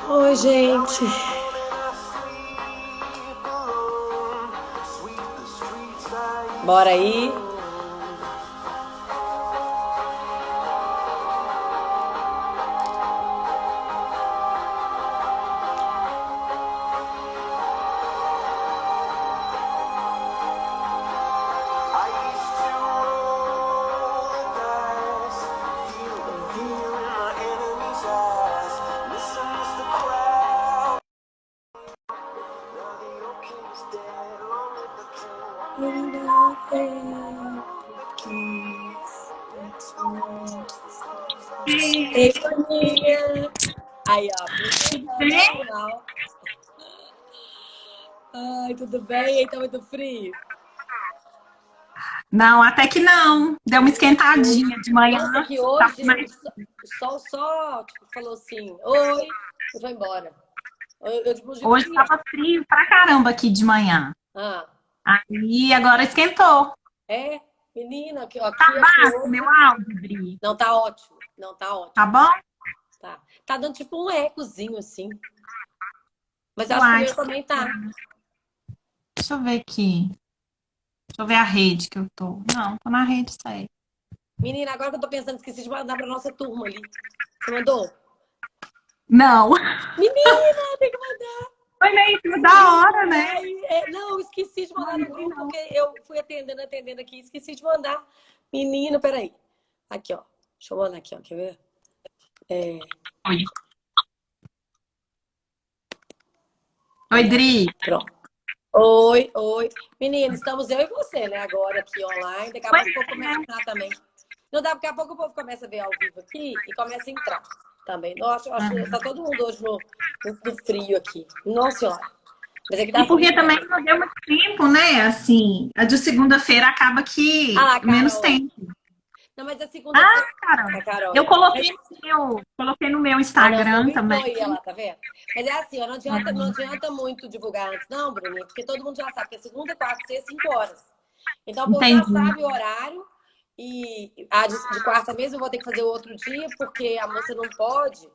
Oi, gente. Bora aí. Ei, Toninha. Aí, ó. Tudo bem? Final. Ai, tudo bem? Aí, tá muito frio? Não, até que não. Deu uma esquentadinha de manhã. Nossa, que Tá hoje mais... o sol só tipo, falou assim, oi, e foi embora. Eu de blusa de Hoje frio. estava frio pra caramba aqui de manhã. Ah, Aí agora esquentou. é? Menina, Tá aqui baixo meu hoje... áudio, Bri. Não, tá ótimo. Não, tá Tá ótimo. bom? Tá. Tá dando tipo um ecozinho, assim. Mas eu acho que o Uai, meu também tá. deixa eu ver aqui. Deixa eu ver a rede que eu tô. Não, tô na rede, isso aí. Menina, agora que eu tô pensando, esqueci de mandar pra nossa turma ali. Você mandou? Não. Menina, tem que mandar. Foi meio da Esqueci de hora, né? mandar. Não, esqueci de mandar no grupo, Não. porque eu fui atendendo aqui. Esqueci de mandar. Menina, peraí. Aqui, ó. Deixa eu mandar aqui, ó. Quer ver? Oi. Oi, Dri. Pronto. Oi, oi. Menina, estamos eu e você, né? Agora aqui online. Daqui a Pois pouco o povo começa a é. entrar também. Não dá, daqui a pouco o povo começa a ver ao vivo aqui e começa a entrar também. Nossa, tá todo mundo hoje no frio aqui. Nossa Senhora. Mas aqui E tá frio porque também demais. não deu muito tempo, né? Assim, a de segunda-feira acaba Ah que lá, menos Carol. tempo. Não, mas a Ah, segunda-feira. Carol. A Carol Eu aí. Mas coloquei no meu a nossa Instagram ouvinte também. ia lá, tá vendo? Mas é assim, ó, não adianta muito divulgar antes, não, Bruninha, porque todo mundo já sabe que é segunda, quarta, sexta, 5 horas. Então, o povo já Entendi. sabe o horário. E a de quarta mesmo eu vou ter que fazer o outro dia, porque a moça não pode.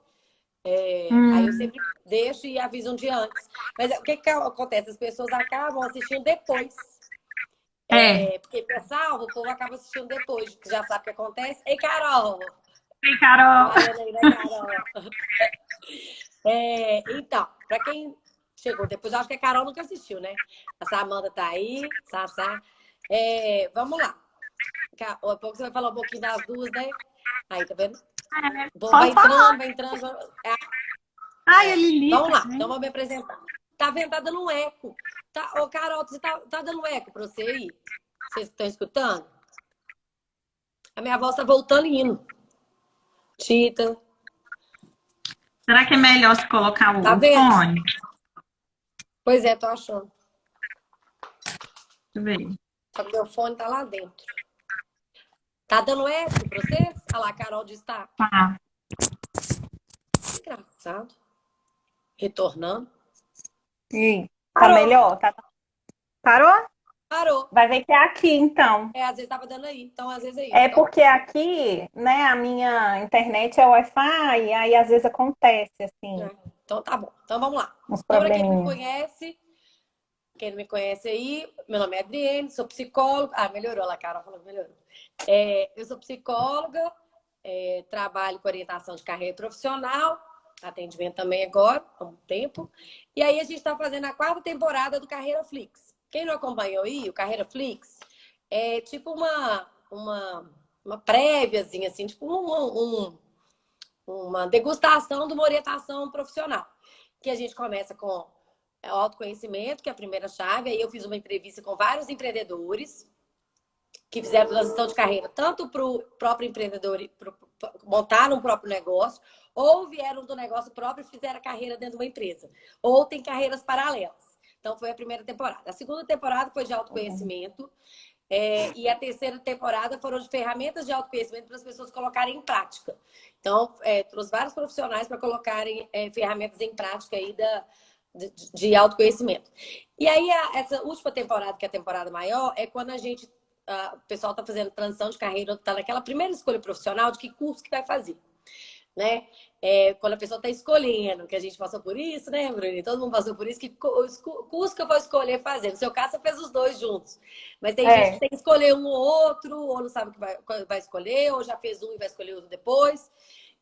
Aí eu Hum, sempre deixo e aviso um dia antes. Mas o que acontece? As pessoas acabam assistindo depois. é. Porque fica salvo, o povo acaba assistindo depois, que já sabe o que acontece. Ei, Carol! Ei, Tá Carol. valendo aí, né, Carol? Então, pra quem chegou depois, eu acho que a Carol nunca assistiu, né? A Samanta tá aí, Sassá. Vamos lá. Daqui a pouco você vai falar um pouquinho das duas, né? Aí, tá vendo? É, O povo vai pode falar. entrando, vai entrando. Ai, a Lili Vamos lá, então também. vou me apresentar. Tá vendo? Tá dando um eco. Ô, Carol, você tá dando um eco pra você aí? Vocês estão escutando? A minha voz tá voltando e indo. Tita, Será que é melhor se colocar tá o vendo? fone? Pois é, tô achando. Deixa eu ver. Só que meu fone tá lá dentro. Tá dando eco pra vocês? Olha lá, a Carol disse tá. Tá. Engraçado. Retornando. Ih, tá Parou, melhor? Parou? parou. Vai ver que é aqui, então. Às vezes tava dando aí. Então, às vezes é isso. É porque aqui, né, a minha internet é Wi-Fi, e aí às vezes acontece, assim, Então tá bom. Então vamos lá. uns Então, pra quem não me probleminhas. conhece, aí, meu nome é Adriene, sou psicóloga. Ah, melhorou lá, Carol falou que melhorou. Eu sou psicóloga, trabalho com orientação de carreira profissional, atendimento também agora, há um tempo. E aí a gente está fazendo a 4ª temporada do Carreira Flix. Quem não acompanhou aí, o Carreira Flix é tipo uma préviazinha, assim, tipo uma degustação de uma orientação profissional. Que a gente começa com o autoconhecimento, que é a primeira chave. Aí eu fiz uma entrevista com vários empreendedores que fizeram transição de carreira, tanto para o próprio empreendedor montar um próprio negócio, ou vieram do negócio próprio e fizeram a carreira dentro de uma empresa, ou tem carreiras paralelas. Então, foi a primeira temporada. A segunda temporada foi de autoconhecimento, e a terceira temporada foram de ferramentas de autoconhecimento para as pessoas colocarem em prática. Então, trouxe vários profissionais para colocarem ferramentas em prática aí de autoconhecimento. E aí, essa última temporada, que é a temporada maior, é quando o pessoal está fazendo transição de carreira, está naquela primeira escolha profissional de que curso que vai fazer. né? Quando a pessoa está escolhendo, que a gente passou por isso, né, Bruno? Todo mundo passou por isso, que curso que eu vou escolher fazer. No seu caso, você fez os dois juntos. Mas tem gente que É, tem que escolher um ou outro, ou não sabe o que vai escolher, ou já fez um e vai escolher outro depois.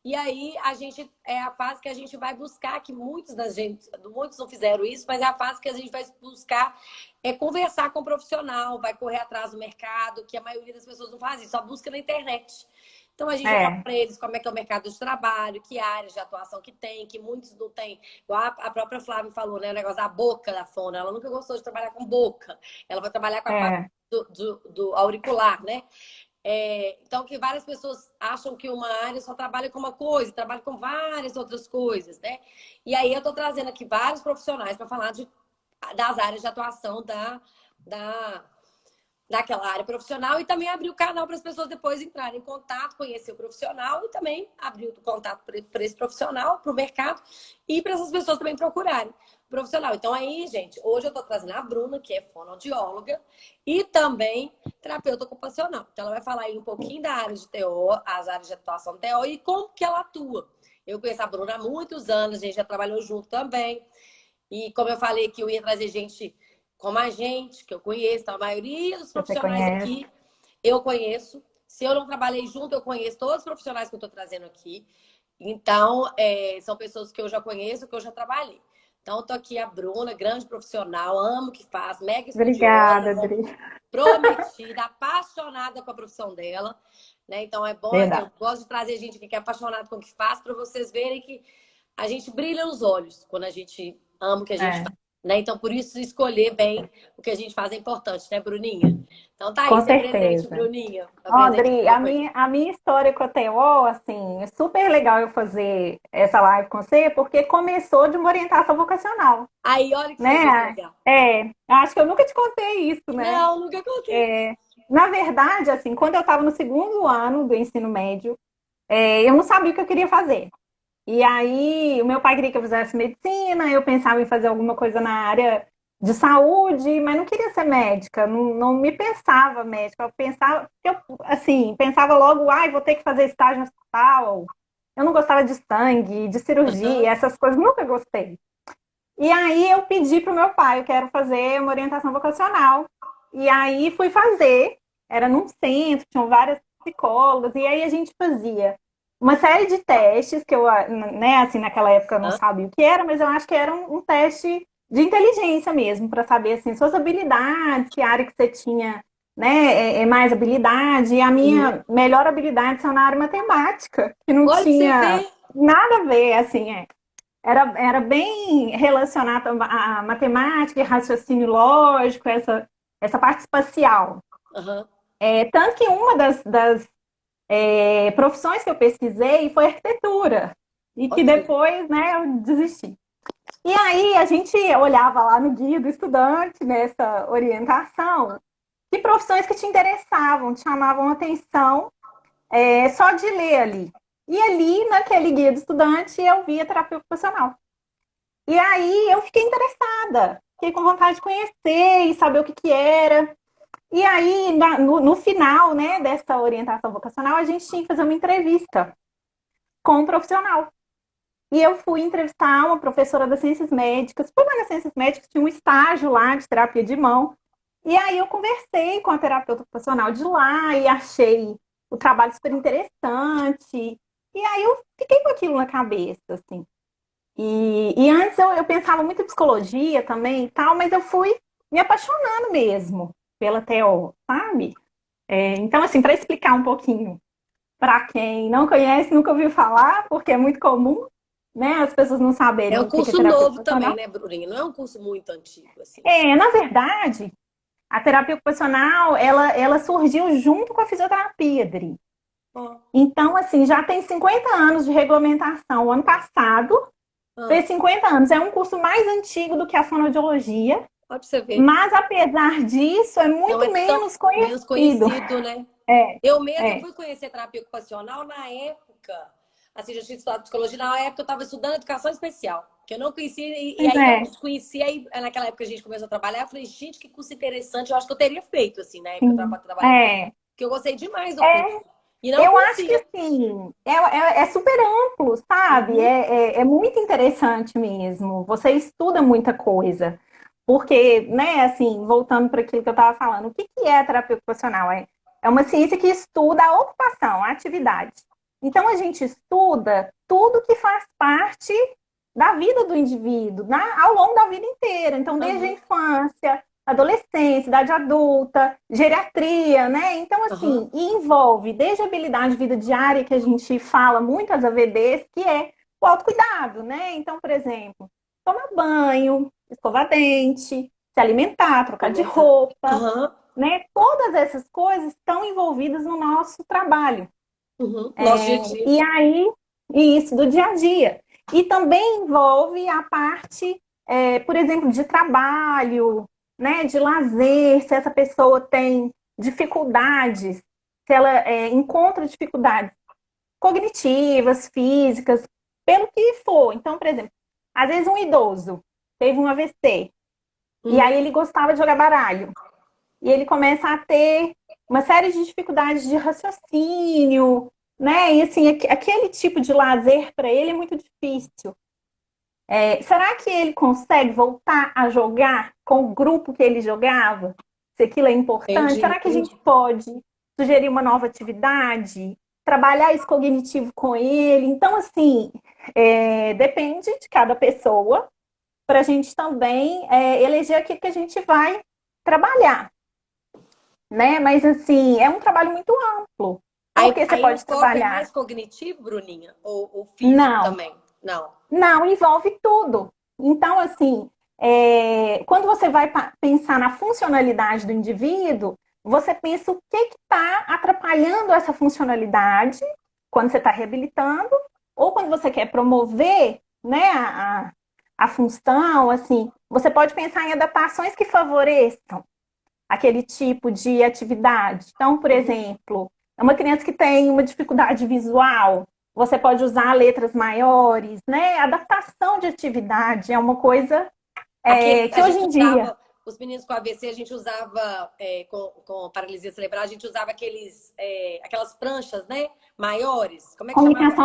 E aí a gente é a fase que a gente vai buscar, que muitos não fizeram isso, mas é a fase que a gente vai buscar conversar com o profissional, vai correr atrás do mercado, que a maioria das pessoas não faz isso, só busca na internet. Então a gente vai falar é, para eles como é que é o mercado de trabalho, que áreas de atuação que tem, que muitos não têm. A própria Flávia falou, né? O negócio da boca da fono. Ela nunca gostou de trabalhar com boca. Ela vai trabalhar com a parte é. do auricular, né? Então, que várias pessoas acham que uma área só trabalha com uma coisa, trabalha com várias outras coisas, né? E aí eu estou trazendo aqui vários profissionais para falar das áreas de atuação da, daquela área profissional e também abrir o canal para as pessoas depois entrarem em contato, conhecer o profissional e também abrir o contato para esse profissional, para o mercado e para essas pessoas também procurarem o profissional. Então aí, gente, hoje eu estou trazendo a Bruna, que é fonoaudióloga e também terapeuta ocupacional. Então ela vai falar aí um pouquinho da área de TO, as áreas de atuação TO e como que ela atua. Eu conheço a Bruna há muitos anos, a gente já trabalhou junto também. E como eu falei que eu ia trazer gente como a gente, que eu conheço, então, a maioria dos Você profissionais conhece? aqui eu conheço. Se eu não trabalhei junto, eu conheço todos os profissionais que eu estou trazendo aqui. Então, são pessoas que eu já conheço, que eu já trabalhei. Então, estou aqui a Bruna, grande profissional, amo o que faz, mega estudiosa, Obrigada, Adri. prometida, apaixonada com a profissão dela. Né? Então, é bom, eu Verdade. gosto de trazer gente aqui que é apaixonada com o que faz, para vocês verem que a gente brilha nos olhos quando a gente ama o que a gente É, faz. Né? Então, por isso, escolher bem o que a gente faz é importante, né, Bruninha? Então, tá aí, com se apresente, certeza. Bruninha. Ó, Apresente um Adri, pouco aí. a minha história com a TO, assim, é super legal eu fazer essa live com você, porque começou de uma orientação vocacional, Aí, olha que você vê que né? legal. Acho que eu nunca te contei isso, né? Não, nunca contei. Na verdade, assim, quando eu estava no segundo ano do ensino médio, eu não sabia o que eu queria fazer. E aí, o meu pai queria que eu fizesse medicina, eu pensava em fazer alguma coisa na área de saúde, mas não queria ser médica, não me pensava médica, eu pensava, assim, pensava logo, ai, vou ter que fazer estágio no hospital. Eu não gostava de sangue, de cirurgia, Aham. essas coisas, nunca gostei. E aí eu pedi para o meu pai, eu quero fazer uma orientação vocacional. E aí fui fazer, era num centro, tinham várias psicólogas, e aí a gente fazia uma série de testes, que eu, né, assim, naquela época eu não sabia o que era, mas eu acho que era um teste de inteligência mesmo, para saber, assim, suas habilidades, que área que você tinha, né, mais habilidade. E a Uhum. minha melhor habilidade são na área matemática, que não Olha pra você tinha ver. nada a ver, assim, era bem relacionado à matemática e raciocínio lógico, essa parte espacial. Aham. Tanto que uma das profissões que eu pesquisei foi arquitetura, e Olha que pra você ver. depois, né, eu desisti. E aí a gente olhava lá no guia do estudante, nessa orientação, que profissões que te interessavam, te chamavam a atenção, só de ler ali. E ali, naquele guia do estudante, eu via terapia ocupacional. E aí eu fiquei interessada, fiquei com vontade de conhecer e saber o que que era. E aí, no final, né, dessa orientação vocacional, a gente tinha que fazer uma entrevista com um profissional. E eu fui entrevistar uma professora das ciências médicas. Por lá nas ciências médicas tinha um estágio lá de terapia de mão. E aí eu conversei com a terapeuta ocupacional de lá e achei o trabalho super interessante. E aí eu fiquei com aquilo na cabeça, assim. E antes eu pensava muito em psicologia também e tal, mas eu fui me apaixonando mesmo pela TO, sabe? Então, assim, para explicar um pouquinho para quem não conhece, nunca ouviu falar, porque é muito comum, né? As pessoas não É saberem um o que é curso terapia novo também, ocupacional. né, Bruninha? Não é um curso muito antigo, assim. Na verdade, a terapia ocupacional, ela surgiu junto com a fisioterapia, Adri. Ó, Então, assim, já tem 50 anos de regulamentação. O ano passado ó. fez 50 anos. É um curso mais antigo do que a fonoaudiologia. Olha pra você ver. Mas, apesar disso, é Não é muito tão menos menos conhecido. conhecido, né? É, Eu mesma é. fui conhecer terapia ocupacional na época. Assim, já tinha estudado psicologia, na época eu estava estudando educação especial. Que eu não conhecia, e Pois aí eu é, desconhecia, aí naquela época a gente começou a trabalhar, eu falei, gente, que curso interessante, eu acho que eu teria feito, assim, na época que eu sim. estava trabalhando. É, Porque eu gostei demais do é, curso. E não Eu acho que conhecia. assim, é super amplo, sabe? Uhum, É muito interessante mesmo. Você estuda muita coisa. Porque, né, assim, voltando para aquilo que eu estava falando, o que que é terapia ocupacional? É uma ciência que estuda a ocupação, a atividade. Então, a gente estuda tudo que faz parte da vida do indivíduo, ao longo da vida inteira. Então, desde a aham, infância, adolescência, idade adulta, geriatria, né? Então, aham, assim, e envolve desde a habilidade de vida diária, que a gente fala muito às AVDs, que é o autocuidado, né? Então, por exemplo, tomar banho, escovar dente, se alimentar, trocar de alimentar. roupa, Aham, né? Todas essas coisas estão envolvidas no nosso trabalho. uhum. Nosso dia a dia. E aí, isso do dia a dia. E também envolve a parte, por exemplo, de trabalho, né, de lazer, se essa pessoa tem dificuldades, se ela encontra dificuldades cognitivas, físicas, pelo que for. Então, por exemplo, às vezes um idoso teve um AVC, e Uhum. aí ele gostava de jogar baralho e ele começa a ter uma série de dificuldades de raciocínio, né? E assim, aquele tipo de lazer para ele é muito difícil. Será que ele consegue voltar a jogar com o grupo que ele jogava? Se aquilo é importante? Entendi, Será que a gente entendi. pode sugerir uma nova atividade? Trabalhar esse cognitivo com ele? Então, assim, depende de cada pessoa para a gente também eleger aquilo que a gente vai trabalhar, né? Mas assim, é um trabalho muito amplo, porque você Aí o pode foco é trabalhar. mais cognitivo, Bruninha? Ou físico Não, também? Não. não, envolve tudo. Então, assim, quando você vai pensar na funcionalidade do indivíduo, você pensa o que está atrapalhando essa funcionalidade quando você está reabilitando, ou quando você quer promover, né, a função, assim, você pode pensar em adaptações que favoreçam aquele tipo de atividade. Então, por Uhum. exemplo, é uma criança que tem uma dificuldade visual, você pode usar letras maiores, né? Adaptação de atividade é uma coisa Aqueles, a que hoje gente em dia, usava, os meninos com AVC, a gente usava, com paralisia cerebral, a gente usava aquelas pranchas, né? Maiores. Como é que chamava? comunicação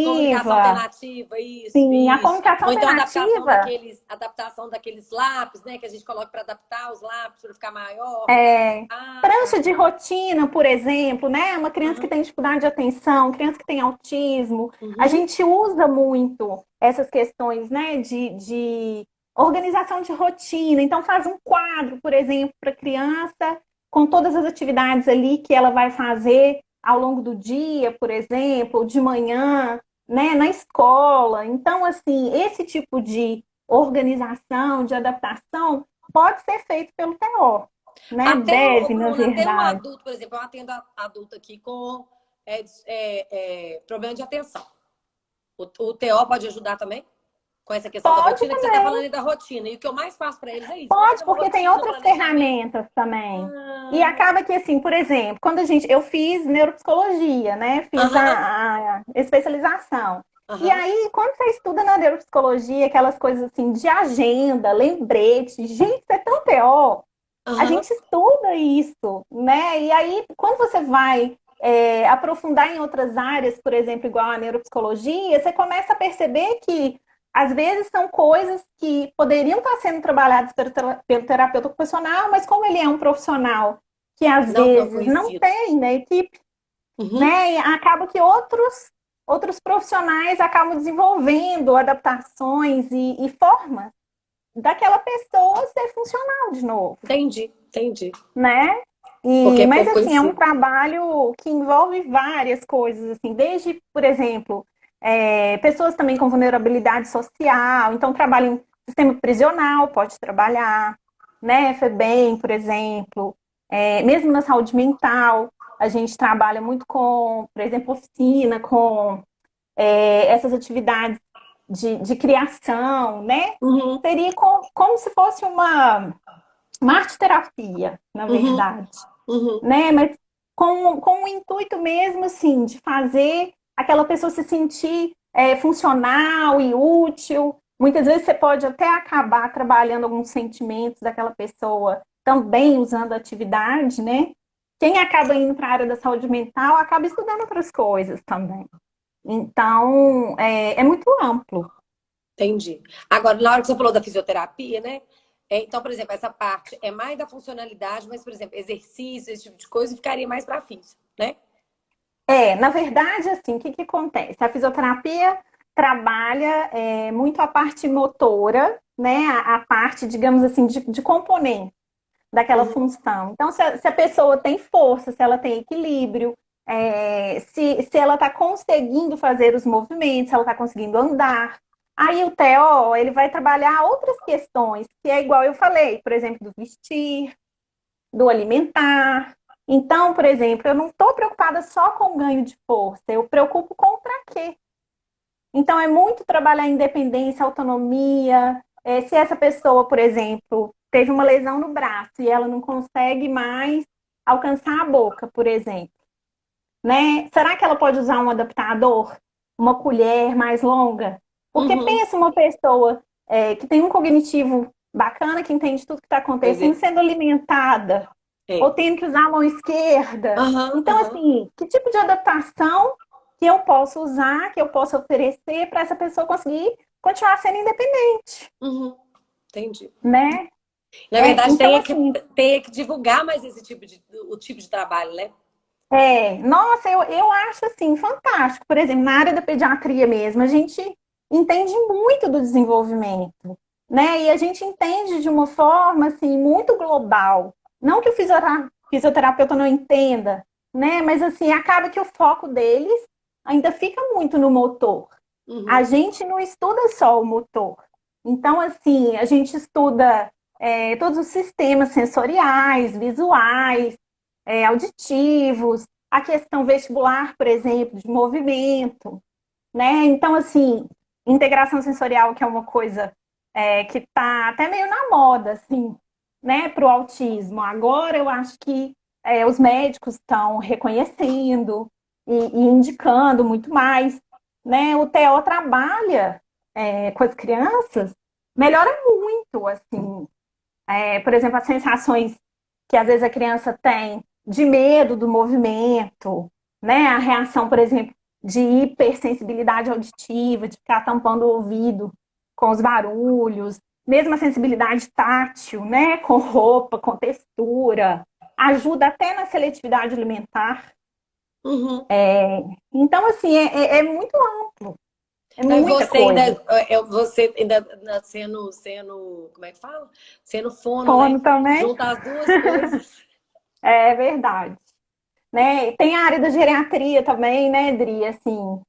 Comunicação alternativa, alternativa, isso, sim, a isso. comunicação Ou então alternativa adaptação daqueles lápis, né? Que a gente coloca para adaptar os lápis para ficar maior. é, Ah, prancha tá. de rotina, por exemplo, né? Uma criança que Aham. tem dificuldade de atenção, criança que tem autismo, a Uhum. gente usa muito essas questões, né, de organização de rotina. Então, faz um quadro, por exemplo, para a criança, com todas as atividades ali que ela vai fazer ao longo do dia, por exemplo, de manhã, né, na escola. Então, assim, esse tipo de organização, de adaptação, pode ser feito pelo TO, né? Até, Deve, na Bruna, até um verdade. adulto, por exemplo, eu atendo adulto aqui com problema de atenção. O TO pode ajudar também com essa questão da Pode rotina, que você está também, falando aí da rotina. E o que eu mais faço para eles é isso. Vamos pode, fazer uma porque tem rotina, um outras planejamento. ferramentas também. E Ah, acaba que, assim, por exemplo, quando eu fiz neuropsicologia, né? Fiz aham, a especialização. E aham, aí, quando você estuda na neuropsicologia, aquelas coisas assim de agenda, lembrete, gente, isso é tão teó. A aham. gente estuda isso, né? E aí, quando você vai aprofundar em outras áreas, por exemplo, igual a neuropsicologia, você começa a perceber que às vezes são coisas que poderiam estar sendo trabalhadas pelo terapeuta ocupacional, mas como ele é um profissional que às Não tão vezes não conhecido. tem na equipe, Uhum. né? E acaba que outros profissionais acabam desenvolvendo adaptações e formas daquela pessoa ser funcional de novo, Entendi, entendi. né? Porque é Mas pouco assim, é um conhecido. trabalho que envolve várias coisas, assim, desde, por exemplo, pessoas também com vulnerabilidade social, então trabalha em sistema prisional, pode trabalhar, né? FEBEM, por exemplo, mesmo na saúde mental, a gente trabalha muito com, por exemplo, oficina, com essas atividades de criação, né? Uhum, Seria como se fosse uma arte-terapia, na uhum, verdade, uhum. né? Mas com o intuito mesmo, assim, de fazer aquela pessoa se sentir funcional e útil. Muitas vezes você pode até acabar trabalhando alguns sentimentos daquela pessoa também usando a atividade, né? quem acaba indo para a área da saúde mental acaba estudando outras coisas também. Então, é muito amplo. Entendi. Agora, na hora que você falou da fisioterapia, né? Então, por exemplo, essa parte é mais da funcionalidade, mas, por exemplo, exercício, esse tipo de coisa, ficaria mais para físico, né? Na verdade, assim, o que que acontece? A fisioterapia trabalha muito a parte motora, né? A parte, digamos assim, de componente daquela Uhum. função. Então, se a pessoa tem força, se ela tem equilíbrio, se ela está conseguindo fazer os movimentos, se ela está conseguindo andar. Aí o TO, ele vai trabalhar outras questões, que é igual eu falei, por exemplo, do vestir, do alimentar. Então, por exemplo, eu não estou preocupada só com o ganho de força, eu preocupo com o para quê. Então, é muito trabalhar independência, autonomia. Se essa pessoa, por exemplo, teve uma lesão no braço e ela não consegue mais alcançar a boca, por exemplo, né? Será que ela pode usar um adaptador, uma colher mais longa? Porque Uhum. pensa uma pessoa que tem um cognitivo bacana, que entende tudo que está Pois acontecendo, é. sendo alimentada, ou É. tendo que usar a mão esquerda. Aham, Então, aham. assim, que tipo de adaptação que eu posso usar, que eu posso oferecer para essa pessoa conseguir continuar sendo independente, Uhum. Entendi. né? Na verdade, Então, assim, tem que divulgar mais esse tipo o tipo de trabalho, né? nossa, eu acho assim fantástico. Por exemplo, na área da pediatria mesmo, a gente entende muito do desenvolvimento, né? E a gente entende de uma forma assim muito global. Não que o fisioterapeuta não entenda, né? Mas assim, acaba que o foco deles ainda fica muito no motor. A Uhum. gente não estuda só o motor. Então, assim, a gente estuda todos os sistemas sensoriais, visuais, auditivos, a questão vestibular, por exemplo, de movimento, né? Então, assim, integração sensorial, que é uma coisa que está até meio na moda, assim, né, para o autismo. Agora, eu acho que os médicos estão reconhecendo e indicando muito mais, né? O TO trabalha com as crianças, melhora muito, assim, por exemplo, as sensações que às vezes a criança tem de medo do movimento, né? A reação, por exemplo, de hipersensibilidade auditiva, de ficar tampando o ouvido com os barulhos, mesmo a sensibilidade tátil, né? Com roupa, com textura, ajuda até na seletividade alimentar. Uhum. Então, assim, é muito amplo, é Então, muita coisa. você ainda sendo, como é que fala? Sendo fono, né? Fono também, Juntar as duas coisas. é verdade. Né? Tem a área da geriatria também, né, Dri? Assim,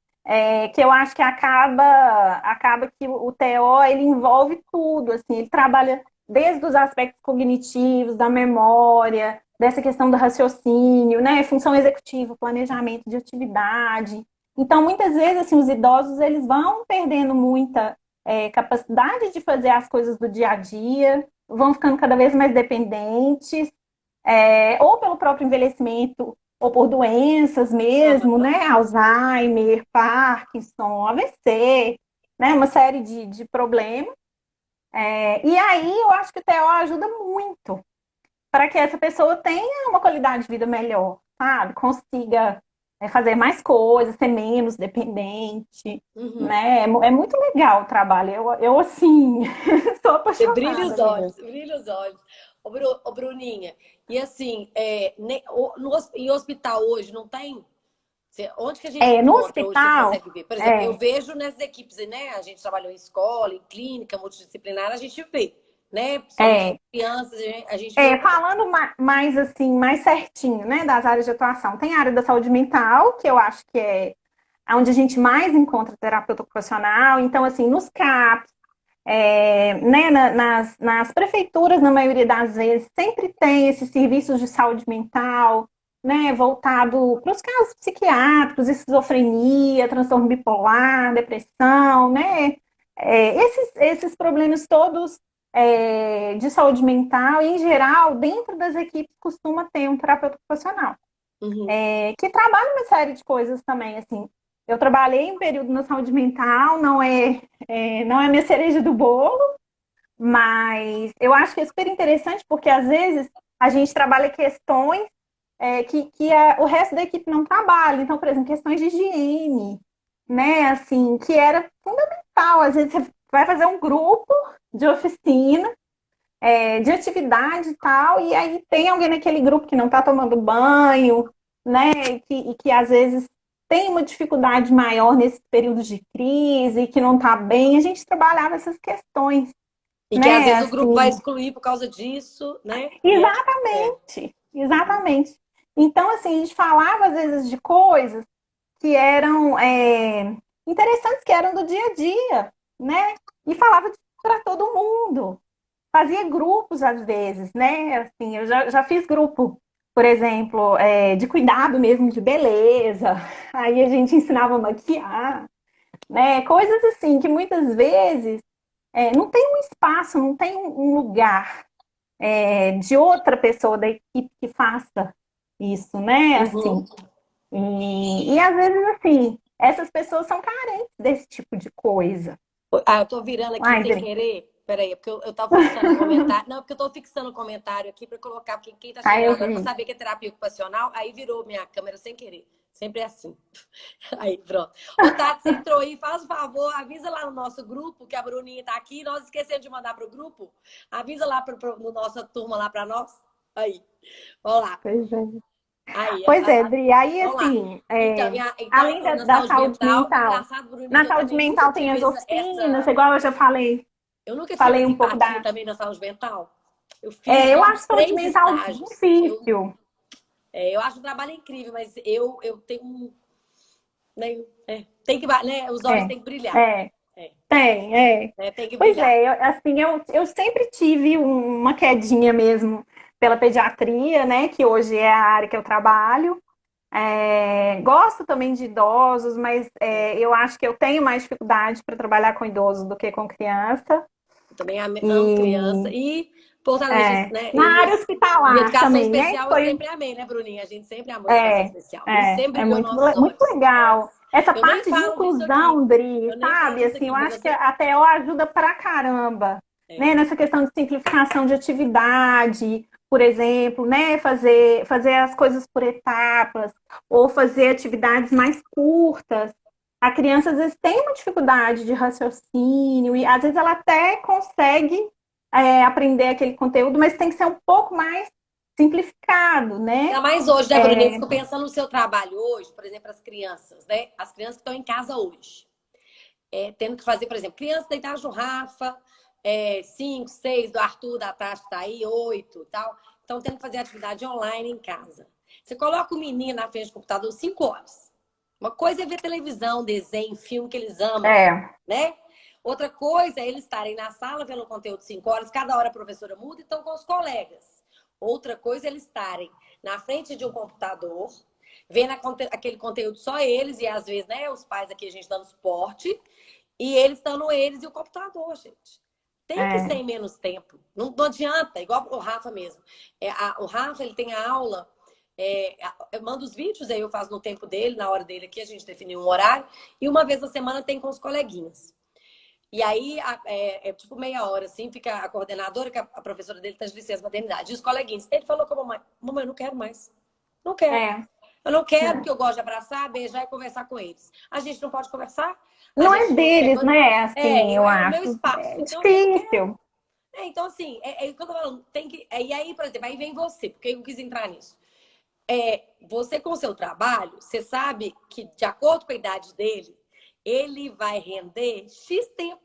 que eu acho que acaba que o TO ele envolve tudo, assim, ele trabalha desde os aspectos cognitivos, da memória, dessa questão do raciocínio, né, função executiva, planejamento de atividade. Então, muitas vezes, assim, os idosos eles vão perdendo muita capacidade de fazer as coisas do dia a dia, vão ficando cada vez mais dependentes, ou pelo próprio envelhecimento, ou por doenças mesmo, Aham. né? Alzheimer, Parkinson, AVC, né? Uma série de problemas. E aí eu acho que o TO ajuda muito para que essa pessoa tenha uma qualidade de vida melhor, sabe? Consiga fazer mais coisas, ser menos dependente, Uhum. né? É muito legal o trabalho. Eu assim, sou Você brilha apaixonada os olhos, mesmo. brilha os olhos. Ô, Bruninha, e assim, em hospital hoje não tem? Onde que a gente No encontra hoje, você hospital, consegue ver? Por exemplo, eu é, vejo nessas equipes, né? A gente trabalhou em escola, em clínica, multidisciplinar, a gente vê, né? Principalmente com é, crianças, a gente vê mais. falando mais assim, mais certinho, né, das áreas de atuação, tem a área da saúde mental, que eu acho que é onde a gente mais encontra terapeuta ocupacional. Então, assim, nos CAPs, né, nas prefeituras, na maioria das vezes, sempre tem esses serviços de saúde mental, né, voltado para os casos psiquiátricos, esquizofrenia, transtorno bipolar, depressão, né, esses problemas todos de saúde mental, em geral, dentro das equipes costuma ter um terapeuta ocupacional, Uhum. que trabalha uma série de coisas também, assim. Eu trabalhei um período na saúde mental, não é minha cereja do bolo, mas eu acho que é super interessante porque às vezes a gente trabalha questões o resto da equipe não trabalha. Então, por exemplo, questões de higiene, né? Assim, que era fundamental. Às vezes você vai fazer um grupo de oficina, de atividade e tal, e aí tem alguém naquele grupo que não está tomando banho, né? E que às vezes tem uma dificuldade maior nesse período de crise, que não está bem. A gente trabalhava essas questões, E que às né? vezes o grupo vai Assim, excluir por causa disso, né? exatamente, exatamente. Então, assim, a gente falava às vezes de coisas que eram interessantes, que eram do dia a dia, né? E falava para todo mundo. Fazia grupos às vezes, né? Assim, eu já fiz grupo, por exemplo, de cuidado mesmo de beleza. Aí a gente ensinava a maquiar, né? Coisas assim que muitas vezes não tem um espaço, não tem um lugar de outra pessoa da equipe que faça isso, né? Uhum. Assim, e às vezes assim, essas pessoas são carentes desse tipo de coisa. Ah, eu tô virando aqui Ai, sem querer. Peraí, é porque eu tava fixando o comentário. Não, porque eu tô fixando o comentário aqui pra colocar, porque quem tá ai, chegando eu agora pra vi. saber que é terapia ocupacional, aí virou minha câmera sem querer. Sempre é assim. Aí, pronto. Ô, Tati, você entrou aí, faz o favor, avisa lá no nosso grupo que a Bruninha tá aqui. Nós esquecemos de mandar pro grupo. Avisa lá no nossa turma lá pra nós. Aí, vamos lá. Pois é. Aí, Pois é, Dri, aí vamos lá. assim, Então, além da, na da saúde saúde mental, mental, engraçado, Bruninha, na que eu saúde também nunca mental tem tive as oficinas, essa. igual eu já falei, Eu nunca tive falei essa um pouco empatia da. também na saúde mental. Eu fiz Eu igual uns acho saúde três mental estágios. difícil. Eu acho o trabalho incrível, mas eu tenho um. Né, tem que, né, os olhos É, têm que brilhar. é, É, tem. tem que Pois brilhar. assim, eu sempre tive uma quedinha mesmo pela pediatria, né, que hoje é a área que eu trabalho. Gosto também de idosos, mas eu acho que eu tenho mais dificuldade para trabalhar com idosos do que com criança. Eu também amo criança. E E por estar né? na área E hospitalar educação também, né? especial eu Foi sempre amei, né, Bruninha? A gente sempre amou educação especial. E sempre é brilhou muito, nossos muito olhos. legal. Essa Eu nem parte de falo disso aqui. inclusão, Dri, Eu nem falo sabe? disso Assim, aqui, eu mas eu acho que sei. a TO ajuda pra caramba, né? Nessa questão de simplificação de atividade, por exemplo, né? Fazer as coisas por etapas, ou fazer atividades mais curtas. A criança, às vezes, tem uma dificuldade de raciocínio, e às vezes ela até consegue aprender aquele conteúdo, mas tem que ser um pouco mais simplificado, né? Ainda mais hoje, né, Bruninha? Eu fico pensando no seu trabalho hoje, por exemplo, as crianças, né? As crianças que estão em casa hoje. Tendo que fazer, por exemplo, criança deitar no Rafa, 5, 6, do Arthur, da Tati tá aí, 8 e tal. Então, tendo que fazer atividade online em casa. Você coloca o menino na frente do computador 5 horas. Uma coisa é ver televisão, desenho, filme que eles amam, É, né? Outra coisa é eles estarem na sala vendo o conteúdo 5 horas, cada hora a professora muda e estão com os colegas. Outra coisa é eles estarem na frente de um computador, vendo aquele conteúdo só eles, e às vezes, né, os pais aqui a gente dando suporte, e eles estando eles e o computador, gente. Tem que ser é, em menos tempo. Não adianta, igual o Rafa mesmo. O Rafa, ele tem a aula, eu mando os vídeos, aí eu faço no tempo dele, na hora dele aqui, a gente definiu um horário, e uma vez na semana tem com os coleguinhas. E aí, tipo meia hora, assim, fica a coordenadora, que a professora dele está de licença maternidade, e os coleguinhas. Ele falou com a mamãe, mamãe, eu não quero mais. Não quero. é. Eu não quero, porque eu gosto de abraçar, beijar e conversar com eles. A gente não pode conversar, a Não é gente não quer. deles, né? Assim, eu É o meu acho. espaço. É Então, assim, eu não quero. difícil. Então, assim, o que eu tô falando, tem que. E aí, por exemplo, aí vem você, porque eu quis entrar nisso. Você com o seu trabalho, você sabe que, de acordo com a idade dele, ele vai render X tempo.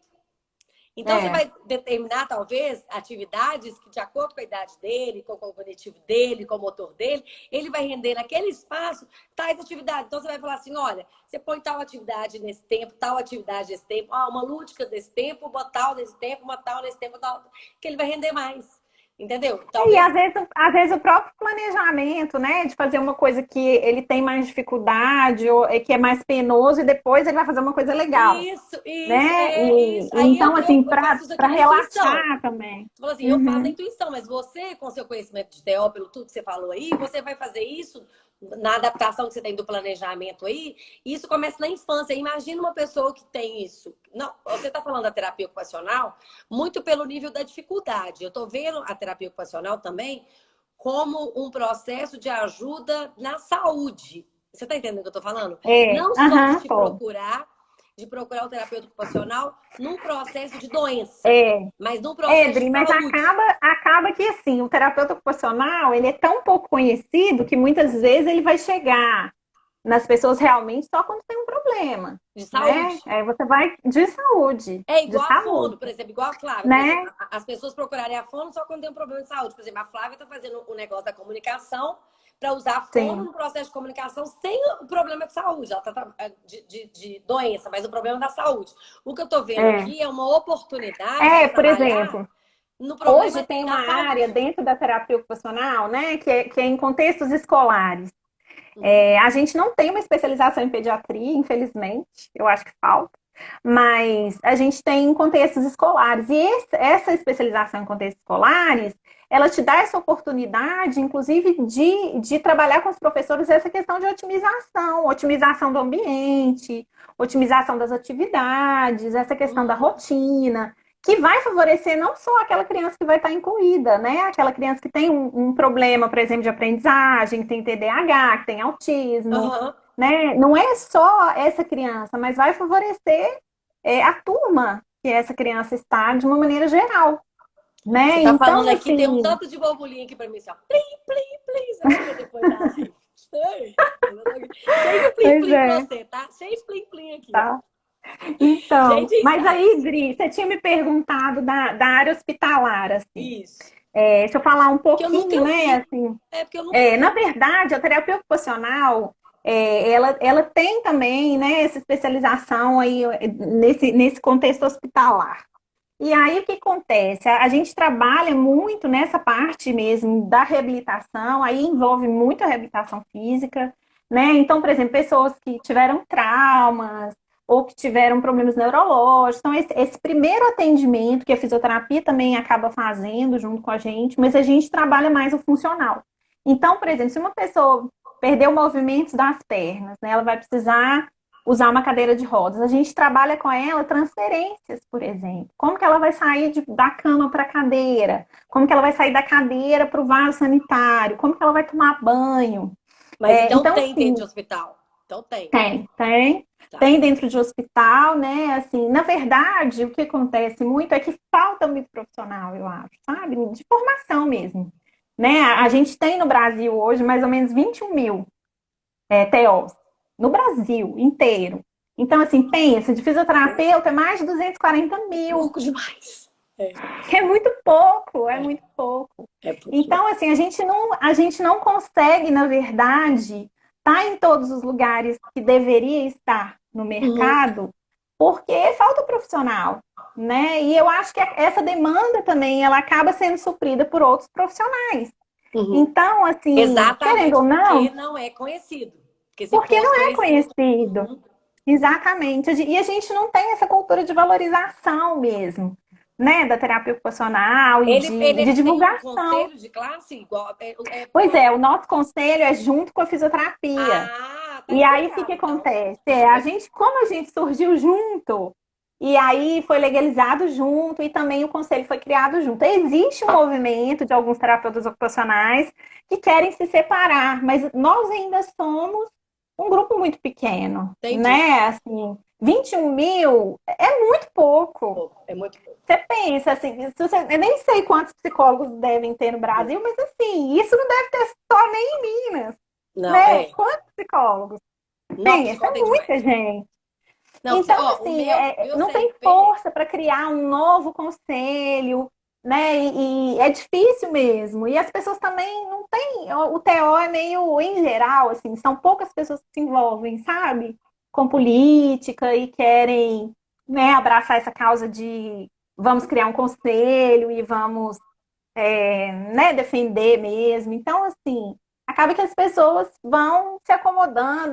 Então, você É. vai determinar, talvez, atividades que, de acordo com a idade dele, com o cognitivo dele, com o motor dele, ele vai render naquele espaço tais atividades. Então, você vai falar assim, olha, você põe tal atividade nesse tempo, tal atividade nesse tempo, uma lúdica nesse tempo, uma tal nesse tempo, uma tal nesse tempo, tal, que ele vai render mais. Entendeu? E Talvez. às vezes o próprio planejamento, né, de fazer uma coisa que ele tem mais dificuldade ou que é mais penoso e depois ele vai fazer uma coisa legal, Isso, né? isso. E Aí então assim, eu faço isso para aqui na intuição. relaxar também. Tu falou assim, eu faço a Uhum. intuição, mas você, com seu conhecimento de TO, pelo tudo que você falou aí, você vai fazer isso na adaptação que você tem do planejamento aí, e isso começa na infância. Imagina uma pessoa que tem isso. Não, você está falando da terapia ocupacional muito pelo nível da dificuldade. Eu estou vendo a terapia ocupacional também como um processo de ajuda na saúde. Você está entendendo o que eu estou falando? É, Não só aham, de procurar o terapeuta ocupacional num processo de doença, é. mas num processo de Dri, mas saúde. acaba que assim, o terapeuta ocupacional, ele é tão pouco conhecido que muitas vezes ele vai chegar nas pessoas realmente só quando tem um problema, De né? saúde. Aí você vai É de igual a saúde, fono, por exemplo, igual a Flávia. Por exemplo, né? as pessoas procurarem a fono só quando tem um problema de saúde. Por exemplo, a Flávia está fazendo o negócio da comunicação para usar a fono Sim. no processo de comunicação sem o problema de saúde. Ela está de doença, mas o problema da saúde. O que eu estou vendo É. aqui é uma oportunidade de Por trabalhar exemplo, no hoje problema tem uma da área saúde. dentro da terapia ocupacional, né, que é em contextos escolares. Uhum. A gente não tem uma especialização em pediatria, infelizmente, eu acho que falta, mas a gente tem em contextos escolares. E essa especialização em contextos escolares, ela te dá essa oportunidade, inclusive, de trabalhar com os professores essa questão de otimização do ambiente, otimização das atividades, essa questão da Uhum. rotina, que vai favorecer não só aquela criança que vai estar incluída, né? Aquela criança que tem um problema, por exemplo, de aprendizagem, que tem TDAH, que tem autismo, Uhum. né? Não é só essa criança, mas vai favorecer a turma que essa criança está de uma maneira geral, Você né? tá Então, falando aqui, tem um assim, tanto de borbulhinha aqui para mim, assim, ó. Plim, plim, plim. Você vai ver depois da live. Sei. Cheio de plim, pois plim pra é, você, tá? Cheio de plim, plim aqui, ó. tá. Cheio Então, de mas aí, insights. Dri, você tinha me perguntado da área hospitalar, assim. Isso. Deixa eu falar um Que eu pouquinho, nunca né? vi. Assim, É porque eu nunca na vi. verdade, a terapia ocupacional, ela tem também, né, essa especialização aí nesse contexto hospitalar. E aí, o que acontece? A gente trabalha muito nessa parte mesmo da reabilitação, aí envolve muito a reabilitação física, né? Então, por exemplo, pessoas que tiveram traumas ou que tiveram problemas neurológicos. Então, esse primeiro atendimento que a fisioterapia também acaba fazendo junto com a gente, mas a gente trabalha mais o funcional. Então, por exemplo, se uma pessoa perdeu movimentos das pernas, né? Ela vai precisar usar uma cadeira de rodas. A gente trabalha com ela transferências, por exemplo. Como que ela vai sair da cama para a cadeira? Como que ela vai sair da cadeira para o vaso sanitário? Como que ela vai tomar banho? Mas então Então, tem dentro assim, de hospital. Então tem. tem. Tá. Tem dentro de hospital, né? Assim, na verdade, o que acontece muito é que falta muito profissional, eu acho, sabe? De formação mesmo. Né? A gente tem no Brasil hoje mais ou menos 21 mil TOs no Brasil inteiro. Então, assim, pensa, de fisioterapeuta é mais de 240 mil. Pouco demais. É, É muito pouco, é é, muito pouco. é pouco demais. Então, assim, a gente não consegue, na verdade, estar em todos os lugares que deveria estar no Uhum, mercado, porque falta profissional, né? E eu acho que essa demanda também, ela acaba sendo suprida por outros profissionais. uhum. Então, assim, querendo Exatamente ou porque não, não é conhecido. Porque se porque fosse não é conhecido. conhecido. Uhum. Exatamente. E a gente não tem essa cultura de valorização mesmo, né? Da terapia ocupacional e de Tem um divulgação. conselho de classe igual. Pois é, o nosso conselho é junto com a fisioterapia. Ah, tá E aí, o que que explicado, então. acontece? Como a gente surgiu junto, e aí foi legalizado junto, e também o conselho foi criado junto. Existe um movimento de alguns terapeutas ocupacionais que querem se separar, mas nós ainda somos um grupo muito pequeno, Entendi. né? Assim, 21 mil é muito pouco. Pouco, é muito pouco. Você pensa assim, eu nem sei quantos psicólogos devem ter no Brasil, mas assim, isso não deve ter só nem em Minas, Não, né? é. Quantos psicólogos? Não, Pensa, psicólogo é tem muita demais. gente. Não, Então, ó, o assim, meu não tem CRP. força para criar um novo conselho, né? E é difícil mesmo. E as pessoas também não têm. O TO é meio em geral, assim, são poucas pessoas que se envolvem, sabe? Com política e querem, né, abraçar essa causa de vamos criar um conselho e vamos, né, defender mesmo. Então, assim, acaba que as pessoas vão se